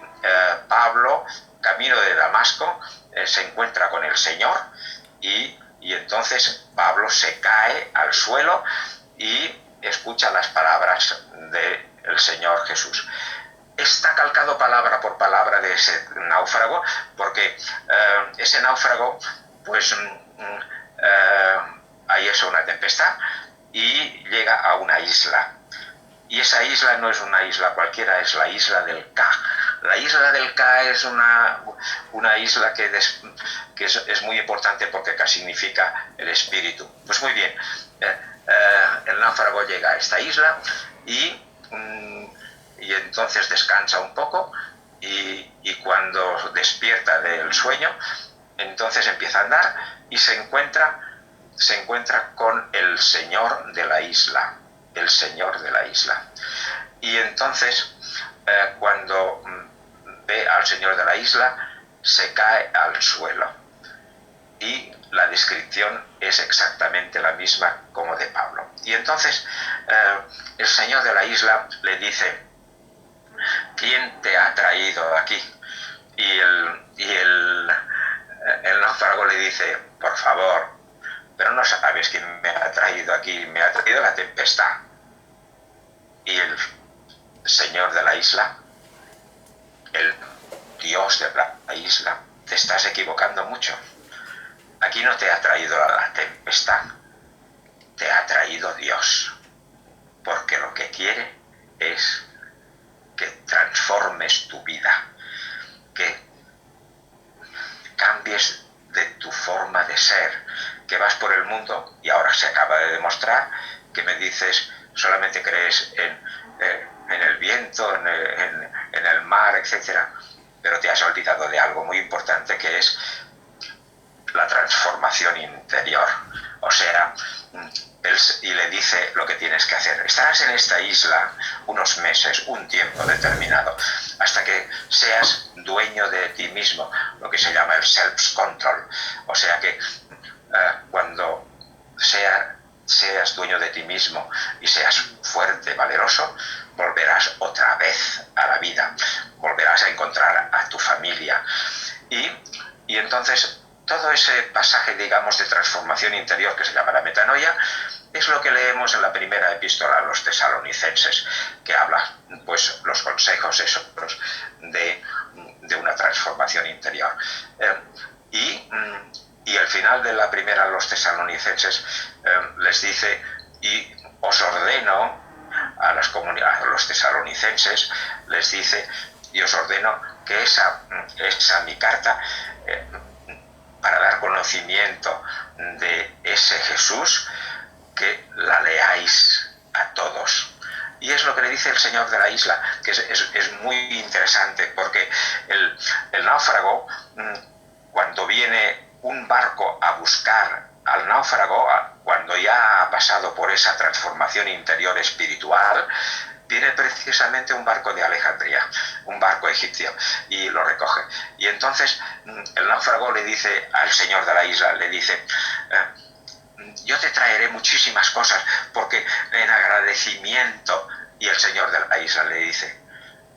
Pablo, camino de Damasco, se encuentra con el Señor, y entonces Pablo se cae al suelo y escucha las palabras del Señor Jesús. Está calcado palabra por palabra de ese náufrago, porque ese náufrago, pues hay una tempestad y llega a una isla. Y esa isla no es una isla cualquiera, es la isla del Ka. La isla del Ka es una isla que es muy importante porque Ka significa el espíritu. Pues muy bien, el náufrago llega a esta isla y entonces descansa un poco, y cuando despierta del sueño, entonces empieza a andar y se encuentra con el Señor de la isla. El Señor de la isla. Y entonces, cuando ve al Señor de la isla, se cae al suelo. Y la descripción es exactamente la misma como de Pablo. Y entonces, el Señor de la isla le dice, ¿quién te ha traído aquí? Y el dice, por favor, pero no sabes quién me ha traído aquí, me ha traído la tempestad. Y el señor de la isla, el Dios de la isla, te estás equivocando mucho. Aquí no te ha traído la tempestad, te ha traído Dios, porque lo que quiere es que transformes tu vida, que cambies de tu forma de ser, que vas por el mundo y ahora se acaba de demostrar que me dices solamente crees en el viento, en el mar, etcétera, pero te has olvidado de algo muy importante que es la transformación interior. O sea, y le dice lo que tienes que hacer. Estarás en esta isla unos meses, un tiempo determinado, hasta que seas dueño de ti mismo, lo que se llama el self-control. O sea que cuando seas dueño de ti mismo y seas fuerte, valeroso, volverás otra vez a la vida, volverás a encontrar a tu familia. Y entonces todo ese pasaje, digamos, de transformación interior que se llama la metanoia, es lo que leemos en la primera epístola a los tesalonicenses, que habla, pues, los consejos esos de una transformación interior. Y el final de la primera a los tesalonicenses les dice, y os ordeno a los tesalonicenses, les dice, y os ordeno que esa mi carta, para dar conocimiento de ese Jesús, que la leáis a todos. Y es lo que le dice el señor de la isla, que es muy interesante, porque el náufrago, cuando viene un barco a buscar al náufrago, cuando ya ha pasado por esa transformación interior espiritual, viene precisamente un barco de Alejandría, un barco egipcio, y lo recoge. Y entonces el náufrago le dice al señor de la isla, le dice, yo te traeré muchísimas cosas porque en agradecimiento. Y el señor de la isla le dice,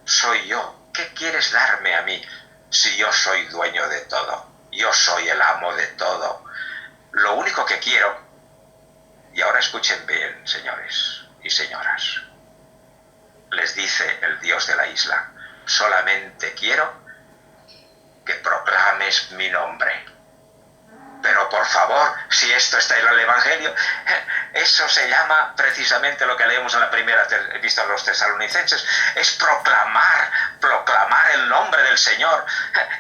soy yo, ¿qué quieres darme a mí si yo soy dueño de todo? Yo soy el amo de todo. Lo único que quiero, y ahora escuchen bien, señores y señoras, les dice el Dios de la isla, solamente quiero que proclames mi nombre. Pero por favor, si esto está en el Evangelio, eso se llama precisamente lo que leemos en la primera epístola a los tesalonicenses, es proclamar el nombre del Señor.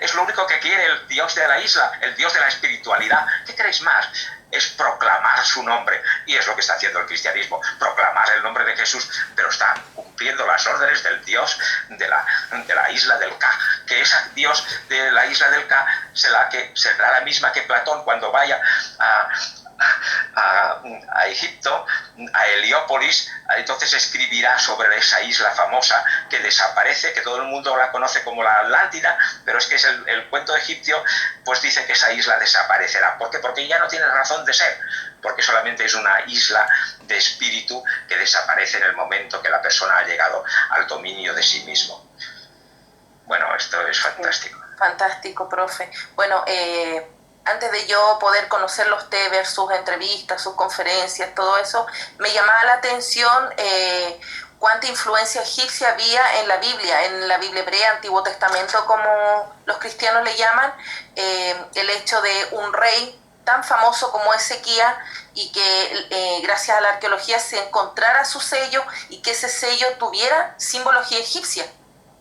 Es lo único que quiere el Dios de la isla, el Dios de la espiritualidad. ¿Qué queréis más? Es proclamar su nombre. Y es lo que está haciendo el cristianismo, proclamar el nombre de Jesús, pero está cumpliendo las órdenes del Dios de la isla del Ca, que ese Dios de la isla del Ca será la misma que Platón cuando vaya a Egipto, a Heliópolis, entonces escribirá sobre esa isla famosa que desaparece, que todo el mundo la conoce como la Atlántida, pero es que es el cuento egipcio, pues dice que esa isla desaparecerá. ¿Por qué? Porque ya no tiene razón de ser, porque solamente es una isla de espíritu que desaparece en el momento que la persona ha llegado al dominio de sí mismo. Bueno, esto es fantástico. Fantástico, profe. Bueno, antes de yo poder conocerlo a usted, ver sus entrevistas, sus conferencias, todo eso, me llamaba la atención cuánta influencia egipcia había en la Biblia hebrea, Antiguo Testamento, como los cristianos le llaman, el hecho de un rey tan famoso como Ezequías y que gracias a la arqueología se encontrara su sello y que ese sello tuviera simbología egipcia.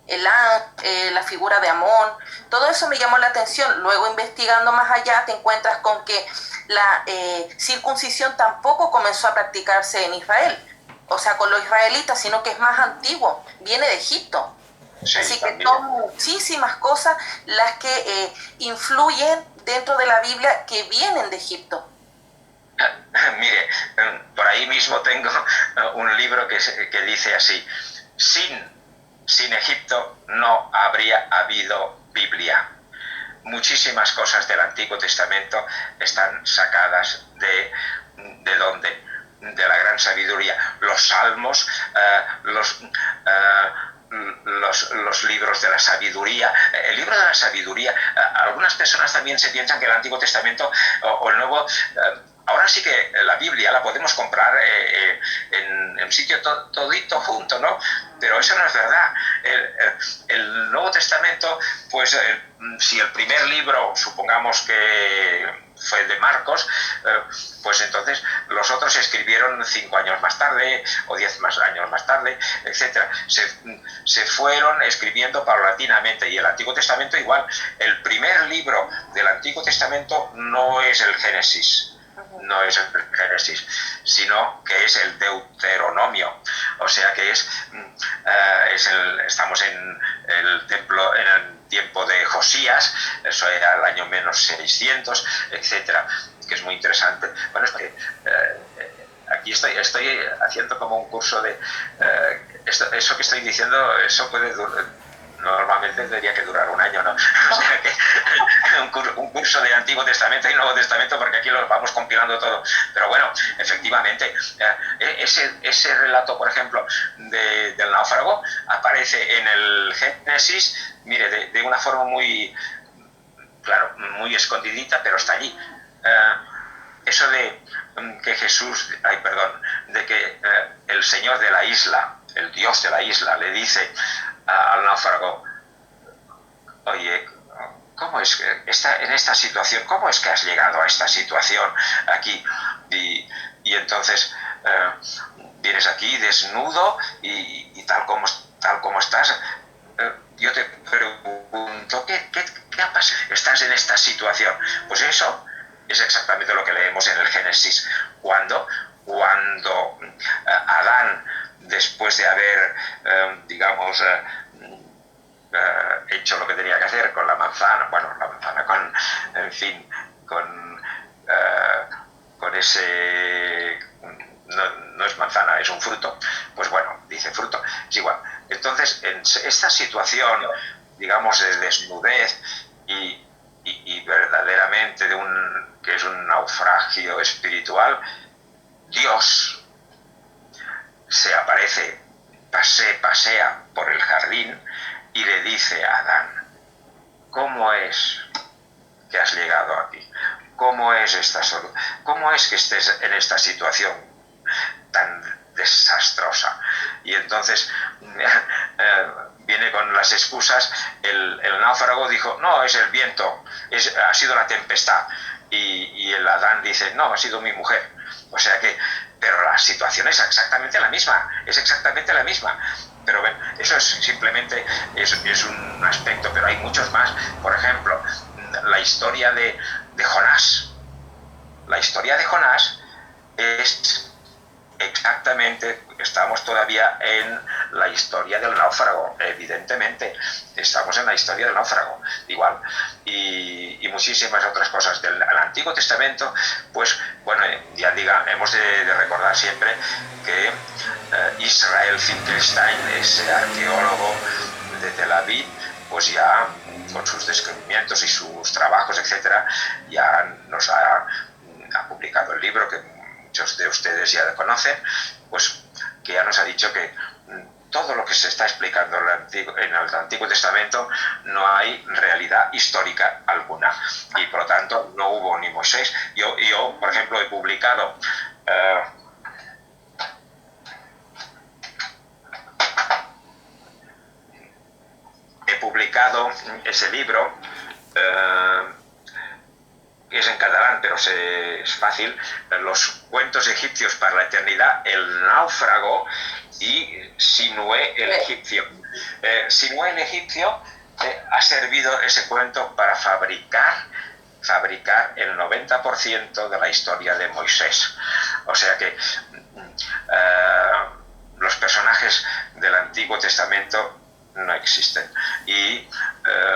La figura de Amón, todo eso me llamó la atención. Luego, investigando más allá, te encuentras con que la circuncisión tampoco comenzó a practicarse en Israel, o sea, con los israelitas, sino que es más antiguo, viene de Egipto. Sí, así que son muchísimas cosas las que influyen dentro de la Biblia que vienen de Egipto. Mire, por ahí mismo tengo un libro que dice así, sin Egipto no habría habido Biblia. Muchísimas cosas del Antiguo Testamento están sacadas ¿de dónde? De la gran sabiduría. Los salmos, los libros de la sabiduría. El libro de la sabiduría, algunas personas también se piensan que el Antiguo Testamento o el Nuevo... Ahora sí que la Biblia la podemos comprar en un sitio todito junto, ¿no? Pero eso no es verdad. El Nuevo Testamento, pues si el primer libro, supongamos que fue de Marcos, pues entonces los otros se escribieron 5 años más tarde o 10 años más tarde, etc. Se fueron escribiendo paulatinamente, y el Antiguo Testamento igual. El primer libro del Antiguo Testamento no es el Génesis, no es el Génesis, sino que es el Deuteronomio. O sea que estamos en el templo, en el tiempo de Josías, eso era el año menos 600, etcétera, que es muy interesante. Bueno, es que aquí estoy haciendo como un curso de... eso que estoy diciendo, eso puede durar... Normalmente tendría que durar un año, ¿no? O sea que un curso de Antiguo Testamento y Nuevo Testamento, porque aquí lo vamos compilando todo. Pero bueno, efectivamente, ese relato, por ejemplo, del náufrago, aparece en el Génesis, mire, de una forma muy, claro, muy escondidita, pero está allí. Eso de que Jesús, de que el Señor de la isla, el Dios de la isla, le dice al náufrago: oye, ¿cómo es que en esta situación? ¿Cómo es que has llegado a esta situación aquí? Y entonces vienes aquí desnudo y tal como estás. Yo te pregunto, ¿qué ha pasado? ¿Estás en esta situación? Pues eso es exactamente lo que leemos en el Génesis. Cuando Adán, después de haber, hecho lo que tenía que hacer con la manzana, con ese... No es manzana, es un fruto. Pues bueno, dice fruto, es igual. Entonces, en esta situación, digamos, de desnudez y verdaderamente que es un naufragio espiritual, Dios se aparece, pasea por el jardín y le dice a Adán: ¿cómo es que has llegado aquí? ¿Cómo es que estés en esta situación tan desastrosa? Y entonces viene con las excusas. El náufrago dijo: no, es el viento, ha sido la tempestad. Y el Adán dice: no, ha sido mi mujer. O sea que, pero la situación es exactamente la misma, Pero bueno, eso es simplemente es un aspecto, pero hay muchos más. Por ejemplo, la historia de Jonás. La historia de Jonás es exactamente, estamos todavía en la historia del náufrago, evidentemente, estamos en la historia del náufrago, igual, y muchísimas otras cosas del Antiguo Testamento. Pues bueno, hemos de recordar siempre que Israel Finkelstein, ese arqueólogo de Tel Aviv, pues ya con sus descubrimientos y sus trabajos, etcétera, ya nos ha publicado el libro que muchos de ustedes ya conocen, pues que ya nos ha dicho que todo lo que se está explicando en el Antiguo Testamento no hay realidad histórica alguna, y por lo tanto no hubo ni Moisés. Yo por ejemplo, he publicado ese libro, que es en catalán, pero es fácil: Los cuentos egipcios para la eternidad, el náufrago y Sinué el egipcio. Sinué el egipcio ha servido ese cuento para fabricar el 90% de la historia de Moisés. O sea que los personajes del Antiguo Testamento no existen. Y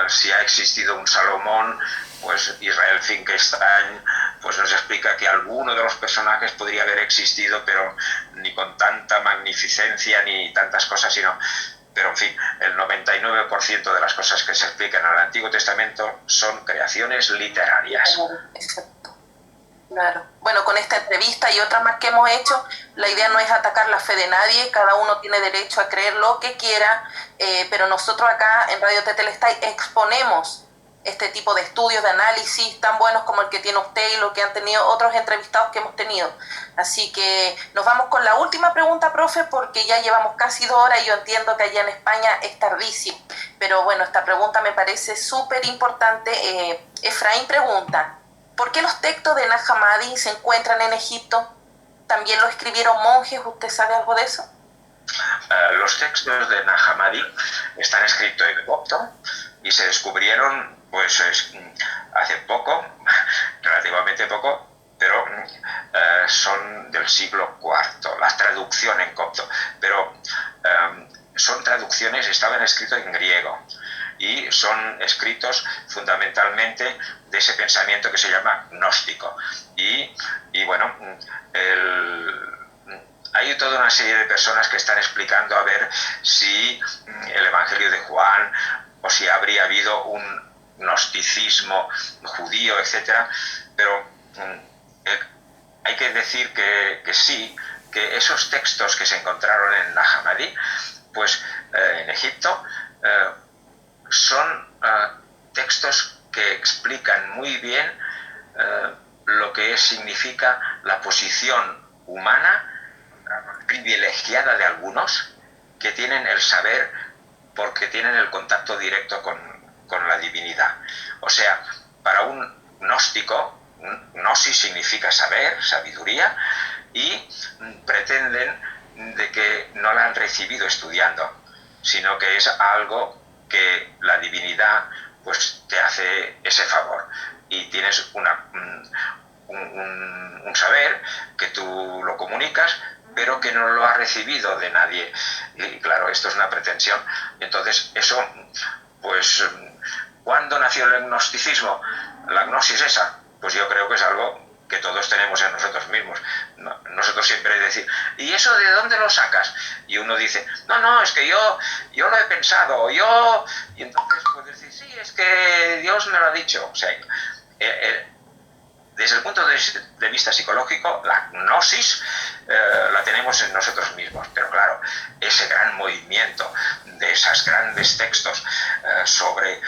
si ha existido un Salomón, pues Israel Finkelstein pues nos explica que alguno de los personajes podría haber existido, pero ni con tanta magnificencia ni tantas cosas, pero en fin, el 99% de las cosas que se explican en el Antiguo Testamento son creaciones literarias. Exacto. Claro. Bueno, con esta entrevista y otras más que hemos hecho, la idea no es atacar la fe de nadie, cada uno tiene derecho a creer lo que quiera, pero nosotros acá en Radio Tetelestai exponemos este tipo de estudios, de análisis tan buenos como el que tiene usted y lo que han tenido otros entrevistados que hemos tenido. Así que nos vamos con la última pregunta, profe, porque ya llevamos casi 2 horas y yo entiendo que allá en España es tardísimo. Pero bueno, esta pregunta me parece súper importante. Efraín pregunta, ¿por qué los textos de Nag Hammadi se encuentran en Egipto? ¿También lo escribieron monjes? ¿Usted sabe algo de eso? Los textos de Nag Hammadi están escritos en copto y se descubrieron pues hace poco, relativamente poco, pero son del siglo IV, la traducción en copto, pero son traducciones, estaban escritos en griego y son escritos fundamentalmente de ese pensamiento que se llama gnóstico. Y bueno, hay toda una serie de personas que están explicando a ver si el Evangelio de Juan o si habría habido un gnosticismo judío, etcétera, pero hay que decir que sí, que esos textos que se encontraron en Nag Hammadi, pues en Egipto, son textos que explican muy bien lo que significa la posición humana privilegiada de algunos que tienen el saber porque tienen el contacto directo con la divinidad. O sea, para un gnóstico, gnosis significa saber, sabiduría, y pretenden de que no la han recibido estudiando, sino que es algo que la divinidad pues te hace ese favor y tienes un saber que tú lo comunicas pero que no lo ha recibido de nadie. Y claro, esto es una pretensión. Entonces, eso, pues, ¿cuándo nació el gnosticismo? La gnosis esa, pues yo creo que es algo que todos tenemos en nosotros mismos. Nosotros siempre decimos, ¿y eso de dónde lo sacas? Y uno dice, no, es que yo lo he pensado, y entonces puedes decir, sí, es que Dios me lo ha dicho. O sea, desde el punto de vista psicológico, la gnosis la tenemos en nosotros mismos, pero claro, ese gran movimiento de esos grandes textos sobre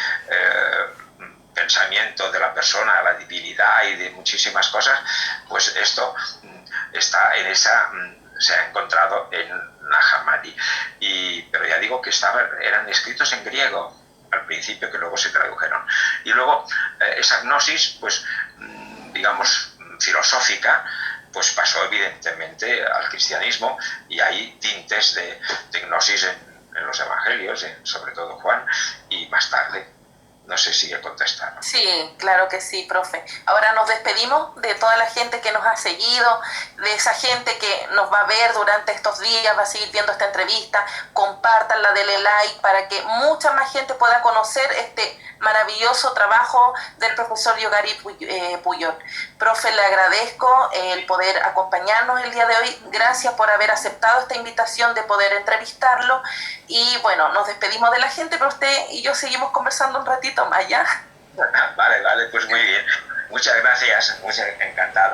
pensamiento de la persona, la divinidad y de muchísimas cosas, pues esto está en esa, se ha encontrado en Nag Hammadi, pero ya digo que eran escritos en griego al principio, que luego se tradujeron, y luego esa gnosis, pues digamos, filosófica, pues pasó evidentemente al cristianismo y hay tintes de gnosis en los evangelios, sobre todo Juan, y más tarde. No sé si he contestado. Sí, claro que sí, profe. Ahora nos despedimos de toda la gente que nos ha seguido, de esa gente que nos va a ver durante estos días, va a seguir viendo esta entrevista. Compártanla, denle like para que mucha más gente pueda conocer este maravilloso trabajo del profesor Yogari Puyol. Profe, le agradezco el poder acompañarnos el día de hoy. Gracias por haber aceptado esta invitación de poder entrevistarlo. Y bueno, nos despedimos de la gente, pero usted y yo seguimos conversando un ratito más, ¿ya? Vale, pues muy bien. Muchas gracias, encantado.